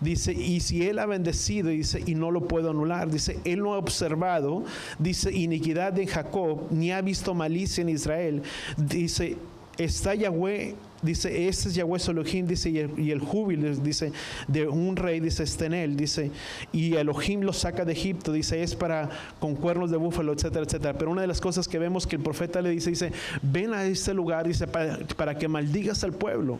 Dice, y si él ha bendecido, dice, y no lo puedo anular. Dice, él no ha observado, dice, iniquidad en Jacob, ni ha visto malicia en Israel. Dice, está Yahweh, dice, este es Yahweh Elohim, dice, y el júbilo, dice, de un rey, dice, está en él, dice, y Elohim lo saca de Egipto, dice, es para con cuernos de búfalo, etcétera, etcétera. Pero una de las cosas que vemos que el profeta le dice, ven a este lugar, dice, para que maldigas al pueblo.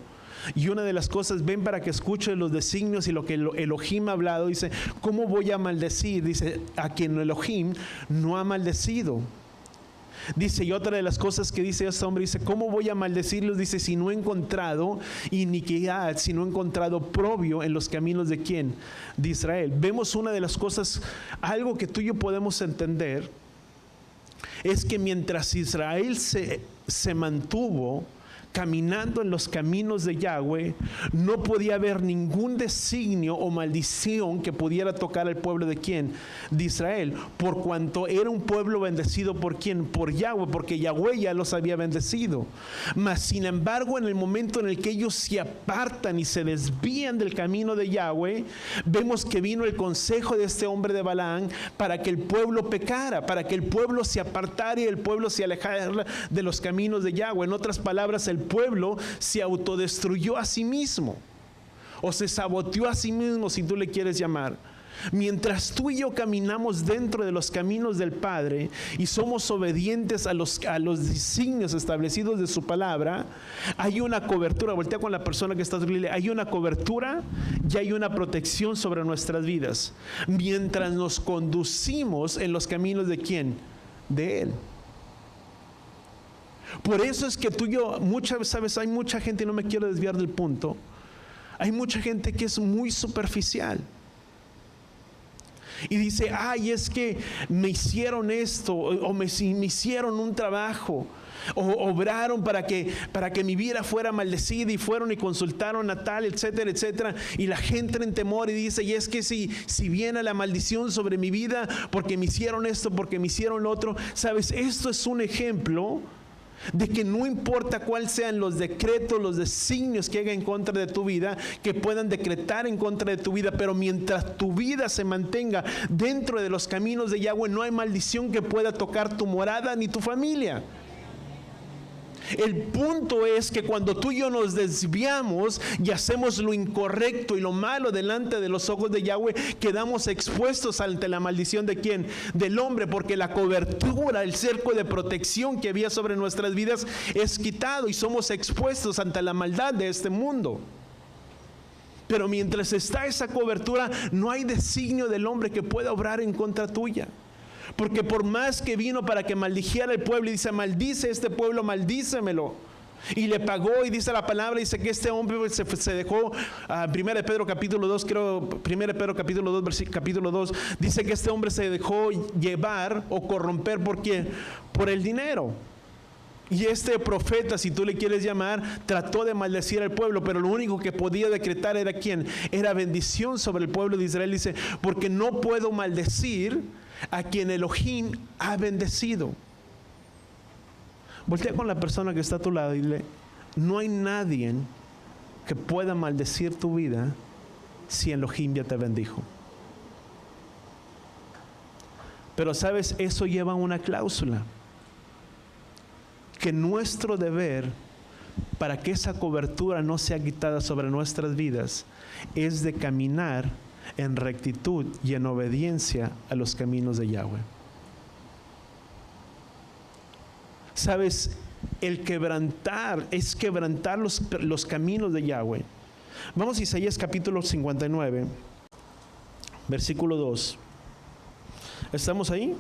Y una de las cosas, ven para que escuches los designios y lo que Elohim ha hablado. Dice, ¿cómo voy a maldecir? Dice, a quien Elohim no ha maldecido. Dice, y otra de las cosas que dice este hombre, dice, ¿cómo voy a maldecirlos? Dice, si no he encontrado iniquidad, si no he encontrado probio en los caminos de ¿quién? De Israel. Vemos una de las cosas, algo que tú y yo podemos entender, es que mientras Israel se mantuvo caminando en los caminos de Yahweh, no podía haber ningún designio o maldición que pudiera tocar al pueblo de ¿quién? De Israel, por cuanto era un pueblo bendecido por ¿quién? Por Yahweh, porque Yahweh ya los había bendecido. Mas sin embargo, en el momento en el que ellos se apartan y se desvían del camino de Yahweh, vemos que vino el consejo de este hombre de Balaam para que el pueblo pecara, para que el pueblo se apartara y el pueblo se alejara de los caminos de Yahweh. En otras palabras, el pueblo se autodestruyó a sí mismo, o se saboteó a sí mismo, si tú le quieres llamar. Mientras tú y yo caminamos dentro de los caminos del Padre y somos obedientes a los designios establecidos de su palabra, hay una cobertura. Voltea con la persona que está a tu lado, hay una cobertura y hay una protección sobre nuestras vidas mientras nos conducimos en los caminos de ¿quién? De Él. Por eso es que tú y yo, sabes, hay mucha gente, y no me quiero desviar del punto, hay mucha gente que es muy superficial y dice, ay, es que me hicieron esto, o me hicieron un trabajo, o obraron para que mi vida fuera maldecida, y fueron y consultaron a tal, etcétera, etcétera, y la gente entra en temor y dice, y es que si viene la maldición sobre mi vida porque me hicieron esto, porque me hicieron lo otro. Sabes, esto es un ejemplo de que no importa cuáles sean los decretos, los designios que haga en contra de tu vida, que puedan decretar en contra de tu vida, pero mientras tu vida se mantenga dentro de los caminos de Yahweh, no hay maldición que pueda tocar tu morada ni tu familia. El punto es que cuando tú y yo nos desviamos y hacemos lo incorrecto y lo malo delante de los ojos de Yahweh, quedamos expuestos ante la maldición de ¿quién? Del hombre, porque la cobertura, el cerco de protección que había sobre nuestras vidas es quitado y somos expuestos ante la maldad de este mundo. Pero mientras está esa cobertura, no hay designio del hombre que pueda obrar en contra tuya. Porque por más que vino para que maldijera el pueblo y dice, maldice este pueblo, maldícemelo, y le pagó, y dice la palabra, dice que este hombre se dejó, 1 Pedro capítulo 2, creo, 1 Pedro capítulo 2, capítulo 2, dice que este hombre se dejó llevar o corromper, ¿por qué? Por el dinero. Y este profeta, si tú le quieres llamar, trató de maldecir al pueblo, pero lo único que podía decretar era ¿quién? Era bendición sobre el pueblo de Israel. Dice, porque no puedo maldecir a quien Elohim ha bendecido. Voltea con la persona que está a tu lado y dile, no hay nadie que pueda maldecir tu vida si Elohim ya te bendijo. Pero sabes, eso lleva una cláusula, que nuestro deber para que esa cobertura no sea quitada sobre nuestras vidas es de caminar en rectitud y en obediencia a los caminos de Yahweh. Sabes, el quebrantar es quebrantar los caminos de Yahweh. Vamos a Isaías capítulo 59, versículo 2. ¿Estamos ahí?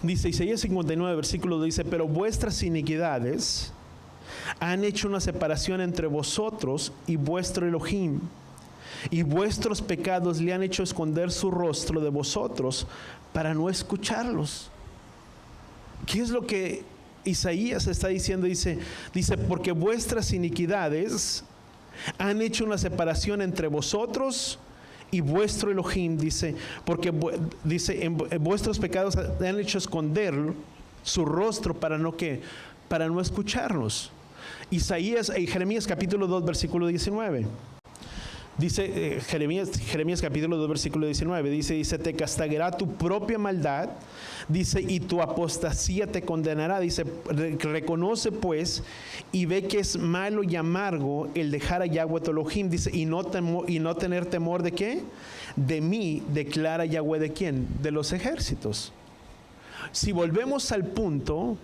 Dice Isaías 59, versículo 2, dice, pero vuestras iniquidades han hecho una separación entre vosotros y vuestro Elohim, y vuestros pecados le han hecho esconder su rostro de vosotros para no escucharlos. ¿Qué es lo que Isaías está diciendo? Dice, porque vuestras iniquidades han hecho una separación entre vosotros y vuestro Elohim, dice, porque dice, en vuestros pecados han hecho esconder su rostro para no escucharnos. Jeremías capítulo 2, versículo 19. Dice Jeremías capítulo 2, versículo 19, dice, te castigará tu propia maldad, dice, y tu apostasía te condenará, dice, reconoce pues y ve que es malo y amargo el dejar a Yahweh tu Elohim, dice, y no tener temor ¿de qué? De mí, declara Yahweh, ¿de quién? De los ejércitos. Si volvemos al punto,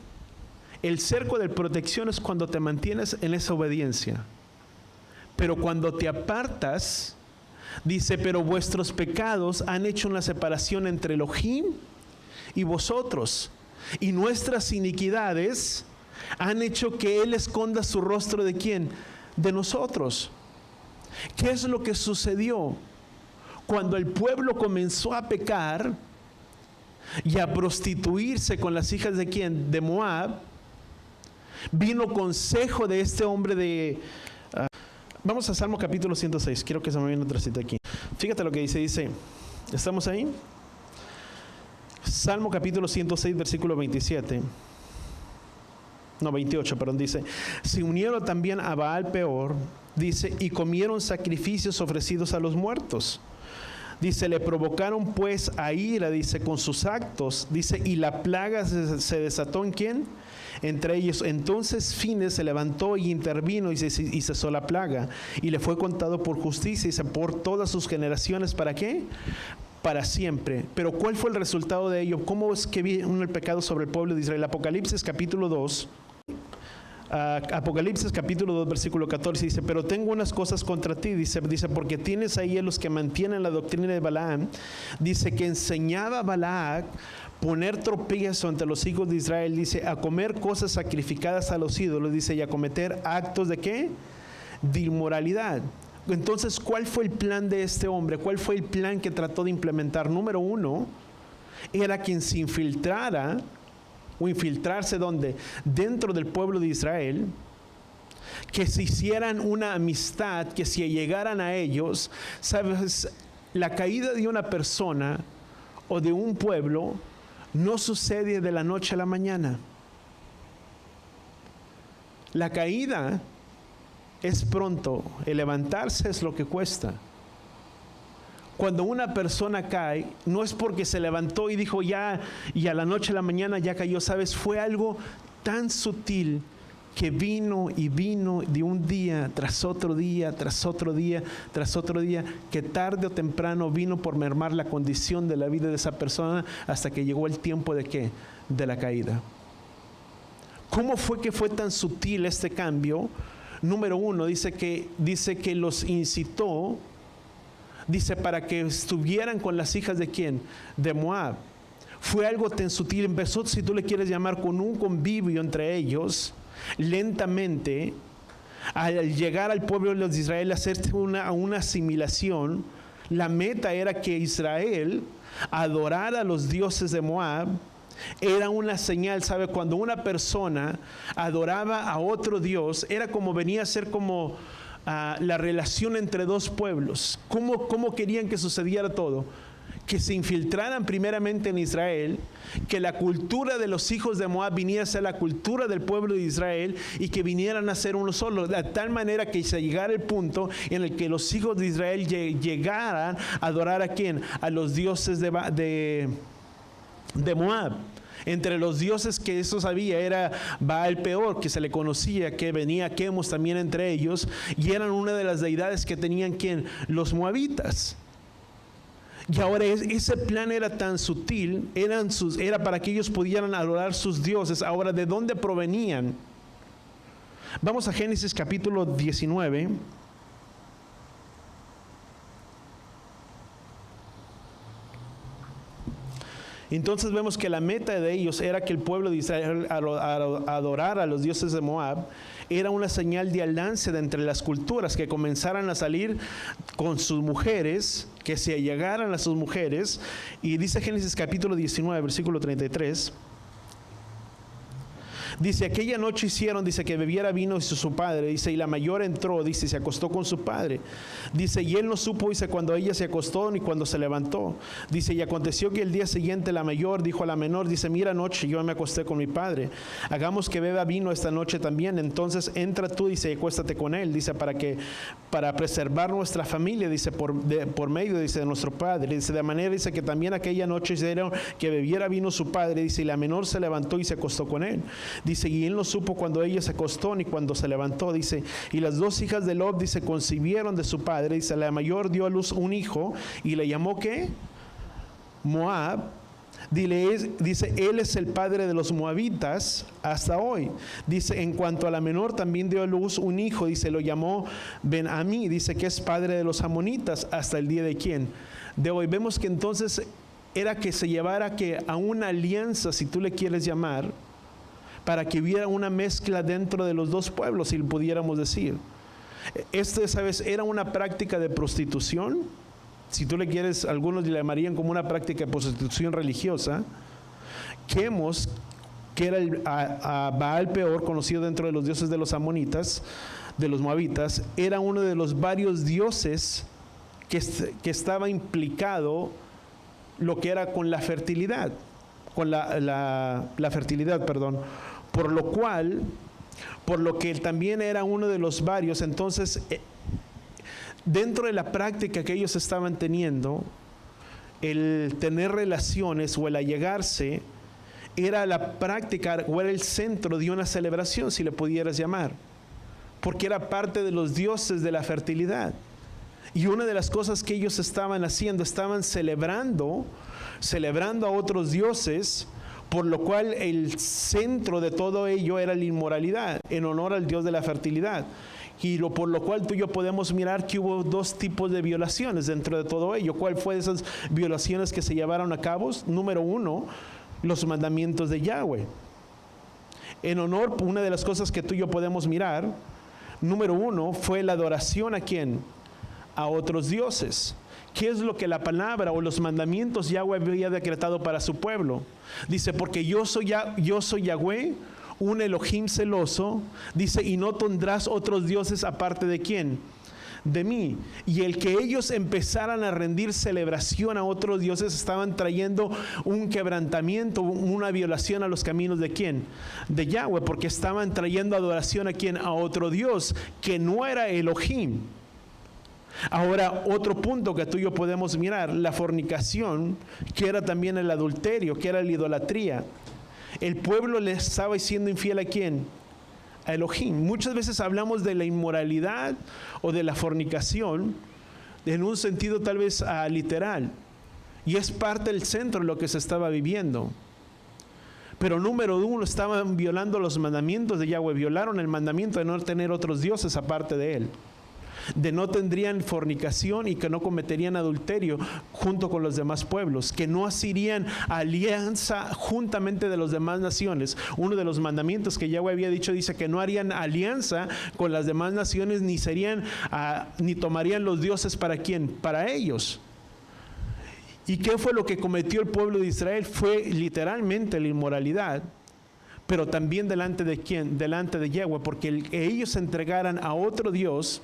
el cerco de protección es cuando te mantienes en esa obediencia. Pero cuando te apartas, dice, pero vuestros pecados han hecho una separación entre Elohim y vosotros y nuestras iniquidades han hecho que Él esconda su rostro ¿de quién? De nosotros. ¿Qué es lo que sucedió? Cuando el pueblo comenzó a pecar y a prostituirse con las hijas ¿de quién? De Moab, vino consejo de este hombre de... vamos a Salmo capítulo 106, quiero que se me viene otra cita aquí. Fíjate lo que dice, ¿estamos ahí? Salmo capítulo 106, versículo 28, perdón, dice: se unieron también a Baal Peor, dice, y comieron sacrificios ofrecidos a los muertos. Dice, le provocaron pues a ira, dice, con sus actos, dice, y la plaga se desató ¿en quién? Entre ellos. Entonces Fines se levantó y intervino y cesó la plaga, y le fue contado por justicia, dice, por todas sus generaciones. ¿Para qué? Para siempre. Pero ¿cuál fue el resultado de ello? ¿Cómo es que vino el pecado sobre el pueblo de Israel? Apocalipsis capítulo 2. Apocalipsis capítulo 2 versículo 14 dice: pero tengo unas cosas contra ti, dice, porque tienes ahí a los que mantienen la doctrina de Balaam, dice, que enseñaba a Balac poner tropiezo ante los hijos de Israel, dice, a comer cosas sacrificadas a los ídolos, dice, y a cometer actos ¿de qué? De inmoralidad. Entonces, ¿cuál fue el plan de este hombre? ¿Cuál fue el plan que trató de implementar? Número uno, era quien se infiltrara o infiltrarse ¿dónde? Dentro del pueblo de Israel, que se hicieran una amistad, que si llegaran a ellos, sabes, la caída de una persona o de un pueblo no sucede de la noche a la mañana. La caída es pronto, el levantarse es lo que cuesta. Cuando una persona cae, no es porque se levantó y dijo ya, y a la noche a la mañana ya cayó, ¿sabes? Fue algo tan sutil que vino y vino de un día tras otro día, tras otro día, tras otro día, que tarde o temprano vino por mermar la condición de la vida de esa persona hasta que llegó el tiempo ¿de qué? De la caída. ¿Cómo fue que fue tan sutil este cambio? Número uno, dice que los incitó, dice, para que estuvieran con las hijas ¿de quién? De Moab. Fue algo tan sutil, empezó, si tú le quieres llamar, con un convivio entre ellos, lentamente, al llegar al pueblo de los de Israel a hacerse una asimilación. La meta era que Israel adorara a los dioses de Moab. Era una señal, ¿sabe? Cuando una persona adoraba a otro dios, era como venía a ser como la relación entre dos pueblos. ¿Cómo querían que sucediera todo? Que se infiltraran primeramente en Israel, que la cultura de los hijos de Moab viniera a ser la cultura del pueblo de Israel y que vinieran a ser uno solo, de tal manera que se llegara el punto en el que los hijos de Israel llegaran a adorar ¿a quién? A los dioses de Moab. Entre los dioses que eso sabía era Baal Peor, que se le conocía, que venía Quemos también entre ellos, y eran una de las deidades que tenían ¿quién? Los moabitas. Y ahora ese plan era tan sutil, era para que ellos pudieran adorar sus dioses. Ahora, ¿de dónde provenían? Vamos a Génesis capítulo 19. Entonces vemos que la meta de ellos era que el pueblo de Israel adorara a los dioses de Moab. Era una señal de alianza de entre las culturas, que comenzaran a salir con sus mujeres, que se allegaran a sus mujeres. Y dice Génesis capítulo 19, versículo 33. Dice, aquella noche hicieron, dice, que bebiera vino y su padre, dice, y la mayor entró, dice, y se acostó con su padre. Dice, y él no supo, dice, cuando ella se acostó ni cuando se levantó. Dice, y aconteció que el día siguiente la mayor dijo a la menor, dice, mira, anoche yo me acosté con mi padre, hagamos que beba vino esta noche también. Entonces entra tú, dice, y acuéstate con él, dice, para preservar nuestra familia, dice, por medio, dice, de nuestro padre. Dice, de manera, dice, que también aquella noche hicieron que bebiera vino su padre, dice, y la menor se levantó y se acostó con él. Dice, y él no supo cuando ella se acostó ni cuando se levantó. Dice, y las dos hijas de Lot, dice, concibieron de su padre. Dice, la mayor dio a luz un hijo y le llamó ¿qué? Moab. Dice, él es el padre de los moabitas hasta hoy. Dice, en cuanto a la menor, también dio a luz un hijo. Dice, lo llamó Ben-Amí. Dice que es padre de los amonitas hasta el día de ¿quién? De hoy. Vemos que entonces era que se llevara a una alianza, si tú le quieres llamar, para que hubiera una mezcla dentro de los dos pueblos, si lo pudiéramos decir. ¿Sabes? Era una práctica de prostitución, si tú le quieres, algunos le llamarían como una práctica de prostitución religiosa. Chemos, que era a Baal Peor, conocido dentro de los dioses de los amonitas, de los moabitas, era uno de los varios dioses que estaba implicado lo que era con la fertilidad, con la fertilidad, perdón, por lo que él también era uno de los varios. Entonces, dentro de la práctica que ellos estaban teniendo, el tener relaciones o el allegarse era la práctica o era el centro de una celebración, si le pudieras llamar, porque era parte de los dioses de la fertilidad. Y una de las cosas que ellos estaban haciendo, estaban celebrando a otros dioses, por lo cual el centro de todo ello era la inmoralidad, en honor al dios de la fertilidad. Y por lo cual tú y yo podemos mirar que hubo dos tipos de violaciones dentro de todo ello. ¿Cuál fue esas violaciones que se llevaron a cabo? Número uno, los mandamientos de Yahweh. En honor, una de las cosas que tú y yo podemos mirar, número uno, fue la adoración ¿a quién? A otros dioses. ¿Qué es lo que la palabra o los mandamientos Yahweh había decretado para su pueblo? Dice, porque yo soy Yahweh, un Elohim celoso, dice, y no tendrás otros dioses aparte de quién, de mí. Y el que ellos empezaran a rendir celebración a otros dioses, estaban trayendo un quebrantamiento, una violación a los caminos de quién, de Yahweh, porque estaban trayendo adoración a quién, a otro dios que no era Elohim. Ahora, otro punto que tú y yo podemos mirar, la fornicación, que era también el adulterio, que era la idolatría. El pueblo le estaba siendo infiel ¿a quién? A Elohim. Muchas veces hablamos de la inmoralidad o de la fornicación en un sentido tal vez literal, y es parte del centro de lo que se estaba viviendo. Pero número uno, estaban violando los mandamientos de Yahweh, violaron el mandamiento de no tener otros dioses aparte de él, de no tendrían fornicación y que no cometerían adulterio junto con los demás pueblos, que no hacían alianza juntamente de las demás naciones. Uno de los mandamientos que Yahweh había dicho, dice que no harían alianza con las demás naciones, ni tomarían los dioses ¿para quién? Para ellos. ¿Y qué fue lo que cometió el pueblo de Israel? Fue literalmente la inmoralidad, pero también delante de quién, delante de Yahweh, porque ellos se entregaran a otro Dios.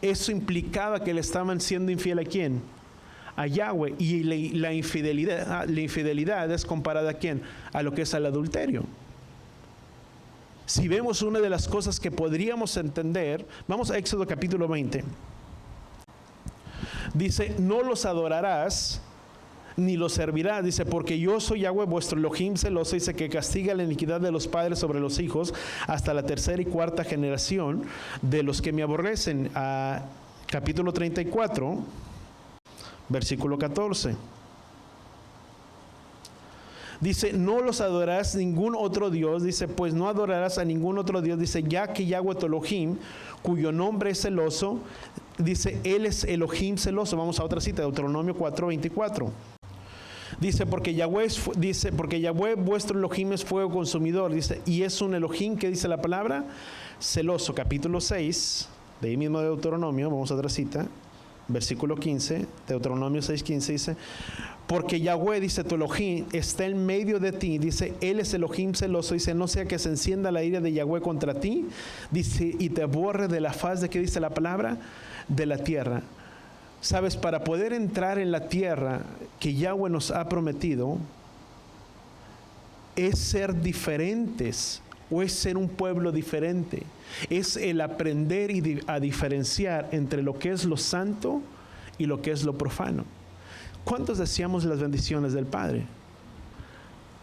Eso implicaba que le estaban siendo infiel ¿a quién? A Yahweh. Y la infidelidad es comparada ¿a quién? A lo que es el adulterio. Si vemos una de las cosas que podríamos entender, vamos a Éxodo capítulo 20. Dice, no los adorarás ni los servirás, dice, porque yo soy Yahweh vuestro Elohim celoso, dice, que castiga la iniquidad de los padres sobre los hijos hasta la tercera y cuarta generación de los que me aborrecen. Capítulo 34, versículo 14. Dice, no los adorarás ningún otro Dios, dice, pues no adorarás a ningún otro Dios, dice, ya que Yahweh tu Elohim, cuyo nombre es celoso, dice, él es Elohim celoso. Vamos a otra cita, Deuteronomio 4:24. Dice, porque Yahweh vuestro Elohim es fuego consumidor, dice, y es un Elohim, ¿qué dice la palabra? Celoso. Capítulo 6, de ahí mismo de Deuteronomio, vamos a otra cita, versículo 15, Deuteronomio 6:15, dice, porque Yahweh, dice, tu Elohim está en medio de ti, dice, él es Elohim celoso, dice, no sea que se encienda la ira de Yahweh contra ti, dice, y te borre de la faz de, ¿qué dice la palabra? De la tierra. Sabes, para poder entrar en la tierra que Yahweh nos ha prometido, es ser diferentes, o es ser un pueblo diferente. Es el aprender a diferenciar entre lo que es lo santo y lo que es lo profano. ¿Cuántos deseamos las bendiciones del Padre?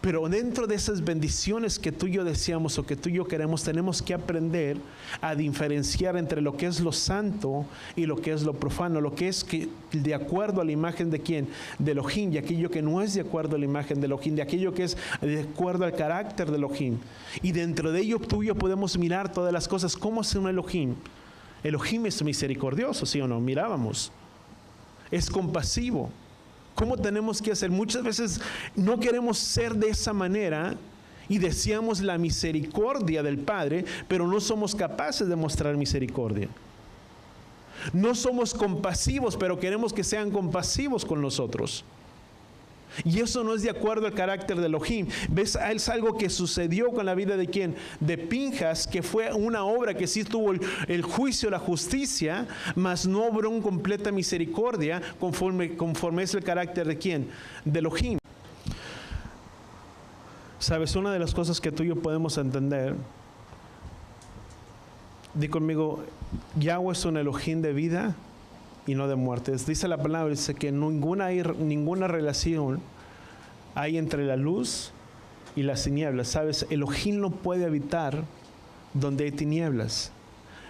Pero dentro de esas bendiciones que tú y yo deseamos o que tú y yo queremos, tenemos que aprender a diferenciar entre lo que es lo santo y lo que es lo profano, lo que es de acuerdo a la imagen de quién, de Elohim, y aquello que no es de acuerdo a la imagen de Elohim, de aquello que es de acuerdo al carácter de Elohim. Y dentro de ello tú y yo podemos mirar todas las cosas. ¿Cómo es un Elohim? Elohim es misericordioso, ¿sí o no? Mirábamos. Es compasivo. ¿Cómo tenemos que hacer? Muchas veces no queremos ser de esa manera y deseamos la misericordia del Padre, pero no somos capaces de mostrar misericordia. No somos compasivos, pero queremos que sean compasivos con nosotros. Y eso no es de acuerdo al carácter de Elohim. ¿Ves? Es algo que sucedió con la vida de ¿quién? De Pinjas, que fue una obra que sí tuvo el juicio, la justicia, mas no obró en completa misericordia conforme es el carácter de ¿quién? De Elohim. Sabes, una de las cosas que tú y yo podemos entender, di conmigo, Yahweh es un Elohim de vida y no de muerte. Dice la palabra, dice que ninguna relación hay entre la luz y las tinieblas. Sabes, Elohim no puede habitar donde hay tinieblas.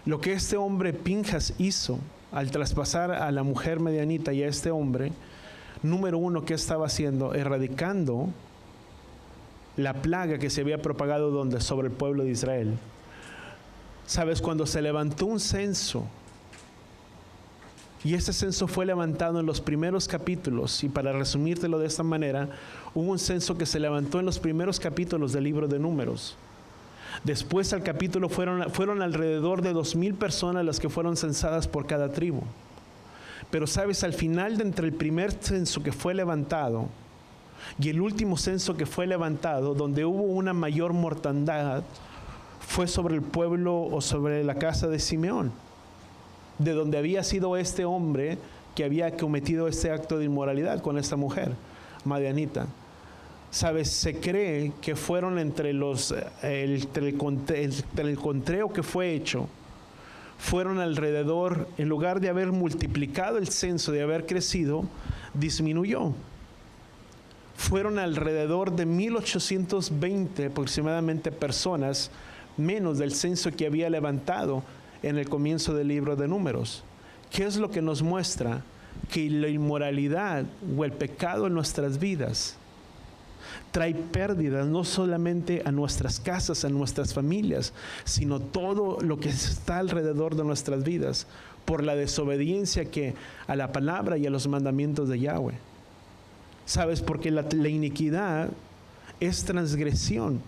Lo que este hombre Pinjas hizo al traspasar a la mujer medianita y a este hombre, número uno, ¿qué estaba haciendo? Erradicando la plaga que se había propagado ¿dónde? Sobre el pueblo de Israel. Sabes, cuando se levantó un censo, y ese censo fue levantado en los primeros capítulos, y para resumírtelo de esta manera, hubo un censo que se levantó en los primeros capítulos del libro de Números. Después al capítulo fueron alrededor de 2,000 personas las que fueron censadas por cada tribu. Pero sabes, al final de entre el primer censo que fue levantado y el último censo que fue levantado, donde hubo una mayor mortandad, fue sobre el pueblo o sobre la casa de Simeón, de donde había sido este hombre que había cometido este acto de inmoralidad con esta mujer madianita. Sabes, se cree que fueron entre el contreo que fue hecho, fueron alrededor, en lugar de haber multiplicado el censo, de haber crecido, disminuyó. Fueron alrededor de 1,820 aproximadamente personas, menos del censo que había levantado en el comienzo del libro de Números. ¿Qué es lo que nos muestra? Que la inmoralidad o el pecado en nuestras vidas trae pérdidas no solamente a nuestras casas, a nuestras familias, sino todo lo que está alrededor de nuestras vidas por la desobediencia a la palabra y a los mandamientos de Yahweh. ¿Sabes? Porque la iniquidad es transgresión.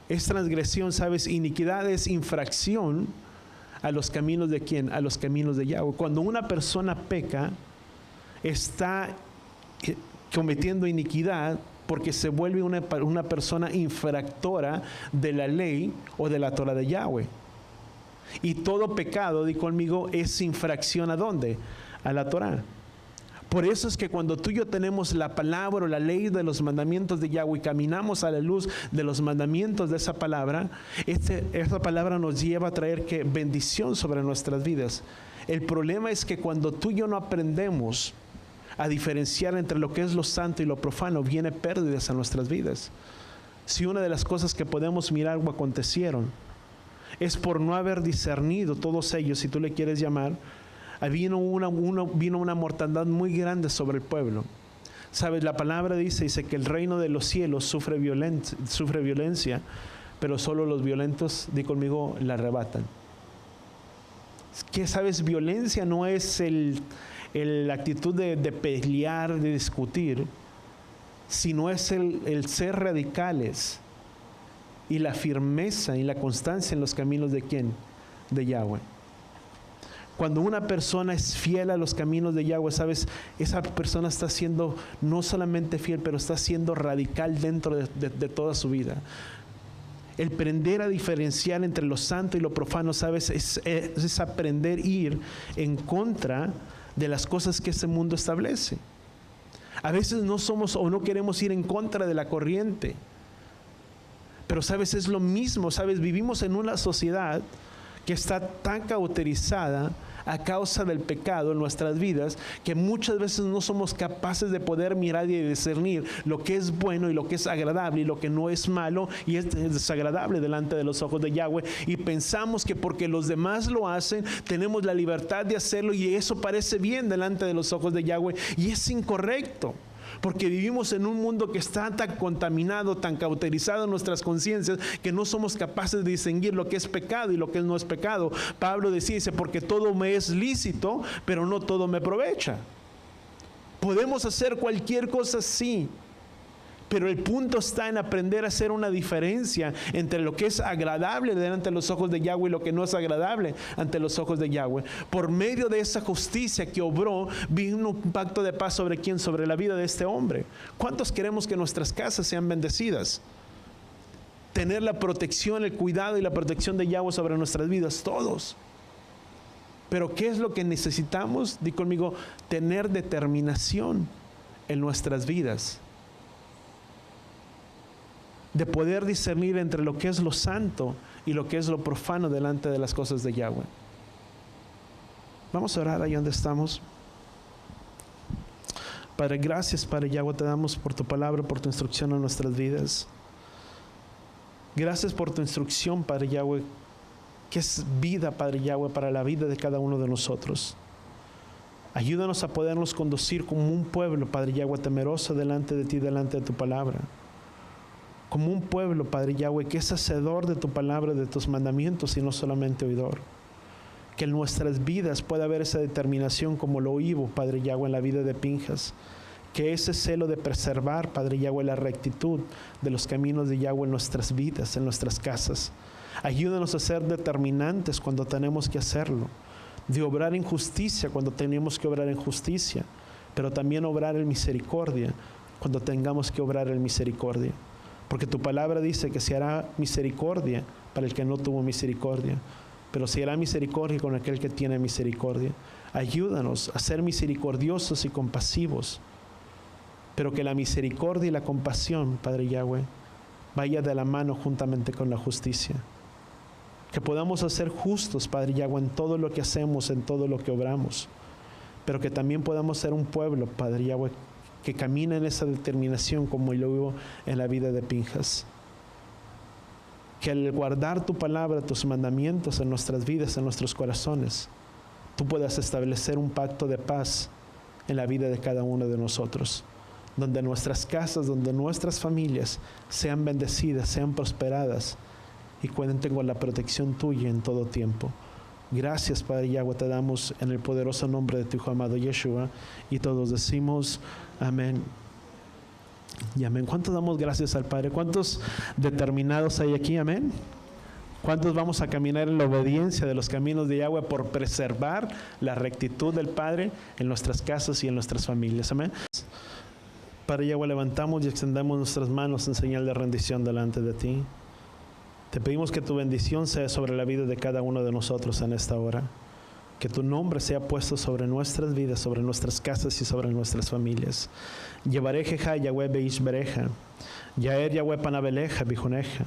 Es transgresión, ¿sabes? Iniquidad es infracción a los caminos de ¿quién? A los caminos de Yahweh. Cuando una persona peca, está cometiendo iniquidad porque se vuelve una persona infractora de la ley o de la Torah de Yahweh. Y todo pecado, di conmigo, es infracción ¿a dónde? A la Torah. Por eso es que cuando tú y yo tenemos la palabra o la ley de los mandamientos de Yahweh y caminamos a la luz de los mandamientos de esa palabra, esa palabra nos lleva a traer bendición sobre nuestras vidas. El problema es que cuando tú y yo no aprendemos a diferenciar entre lo que es lo santo y lo profano, viene pérdidas a nuestras vidas. Si una de las cosas que podemos mirar o acontecieron es por no haber discernido todos ellos, si tú le quieres llamar, vino una mortandad muy grande sobre el pueblo. Sabes, la palabra dice que el reino de los cielos sufre violencia, pero solo los violentos, di conmigo, la arrebatan. ¿Qué sabes? Violencia no es la actitud de pelear, de discutir, sino es el ser radicales y la firmeza y la constancia en los caminos de ¿quién? De Yahweh. Cuando una persona es fiel a los caminos de Yahweh, ¿sabes? Esa persona está siendo no solamente fiel, pero está siendo radical dentro de toda su vida. El aprender a diferenciar entre lo santo y lo profano, ¿sabes? Es aprender a ir en contra de las cosas que este mundo establece. A veces no somos o no queremos ir en contra de la corriente. Pero, ¿sabes? Es lo mismo, ¿sabes? Vivimos en una sociedad que está tan cauterizada a causa del pecado en nuestras vidas, que muchas veces no somos capaces de poder mirar y discernir lo que es bueno y lo que es agradable y lo que no es malo y es desagradable delante de los ojos de Yahweh, y pensamos que porque los demás lo hacen tenemos la libertad de hacerlo y eso parece bien delante de los ojos de Yahweh, y es incorrecto. Porque vivimos en un mundo que está tan contaminado, tan cauterizado en nuestras conciencias, que no somos capaces de distinguir lo que es pecado y lo que no es pecado. Pablo dice, porque todo me es lícito, pero no todo me aprovecha. Podemos hacer cualquier cosa, sí. Pero el punto está en aprender a hacer una diferencia entre lo que es agradable delante de los ojos de Yahweh y lo que no es agradable ante los ojos de Yahweh. Por medio de esa justicia que obró, vino un pacto de paz sobre quién, sobre la vida de este hombre. ¿Cuántos queremos que nuestras casas sean bendecidas? Tener la protección, el cuidado y la protección de Yahweh sobre nuestras vidas, todos. Pero ¿qué es lo que necesitamos? Di conmigo, tener determinación en nuestras vidas. De poder discernir entre lo que es lo santo y lo que es lo profano delante de las cosas de Yahweh. Vamos a orar ahí donde estamos. Padre, gracias, Padre Yahweh, te damos por tu palabra, por tu instrucción en nuestras vidas. Gracias por tu instrucción, Padre Yahweh, que es vida, Padre Yahweh, para la vida de cada uno de nosotros. Ayúdanos a podernos conducir como un pueblo, Padre Yahweh, temeroso delante de ti, delante de tu palabra. Como un pueblo, Padre Yahweh, que es hacedor de tu palabra, de tus mandamientos y no solamente oidor. Que en nuestras vidas pueda haber esa determinación como lo hubo, Padre Yahweh, en la vida de Pinjas. Que ese celo de preservar, Padre Yahweh, la rectitud de los caminos de Yahweh en nuestras vidas, en nuestras casas. Ayúdanos a ser determinantes cuando tenemos que hacerlo. De obrar en justicia cuando tenemos que obrar en justicia. Pero también obrar en misericordia cuando tengamos que obrar en misericordia. Porque tu palabra dice que se hará misericordia para el que no tuvo misericordia, pero se hará misericordia con aquel que tiene misericordia. Ayúdanos a ser misericordiosos y compasivos, pero que la misericordia y la compasión, Padre Yahweh, vaya de la mano juntamente con la justicia. Que podamos ser justos, Padre Yahweh, en todo lo que hacemos, en todo lo que obramos, pero que también podamos ser un pueblo, Padre Yahweh, que camina en esa determinación como lo hubo en la vida de Pinjas. Que al guardar tu palabra, tus mandamientos en nuestras vidas, en nuestros corazones, tú puedas establecer un pacto de paz en la vida de cada uno de nosotros, donde nuestras casas, donde nuestras familias sean bendecidas, sean prosperadas y cuenten con la protección tuya en todo tiempo. Gracias, Padre Yahweh, te damos en el poderoso nombre de tu Hijo amado Yeshua, y todos decimos amén y amén. ¿Cuántos damos gracias al Padre? ¿Cuántos determinados hay aquí? Amén. ¿Cuántos vamos a caminar en la obediencia de los caminos de Yahweh por preservar la rectitud del Padre en nuestras casas y en nuestras familias? Amén. Padre Yahweh, levantamos y extendemos nuestras manos en señal de rendición delante de ti. Te pedimos que tu bendición sea sobre la vida de cada uno de nosotros en esta hora. Que tu nombre sea puesto sobre nuestras vidas, sobre nuestras casas y sobre nuestras familias. Yevarejeja Yahweh beish bereja. Yaer Yahweh panabeleja bijuneja.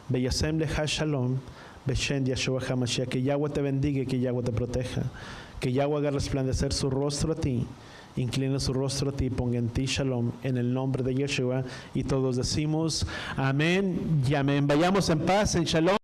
Beyasem leja shalom. Beshen Yeshua HaMashiach. Que Yahweh te bendiga y que Yahweh te proteja. Que Yahweh haga resplandecer su rostro a ti. Inclina su rostro a ti, ponga en ti shalom, en el nombre de Yeshua. Y todos decimos amén y amén. Vayamos en paz, en shalom.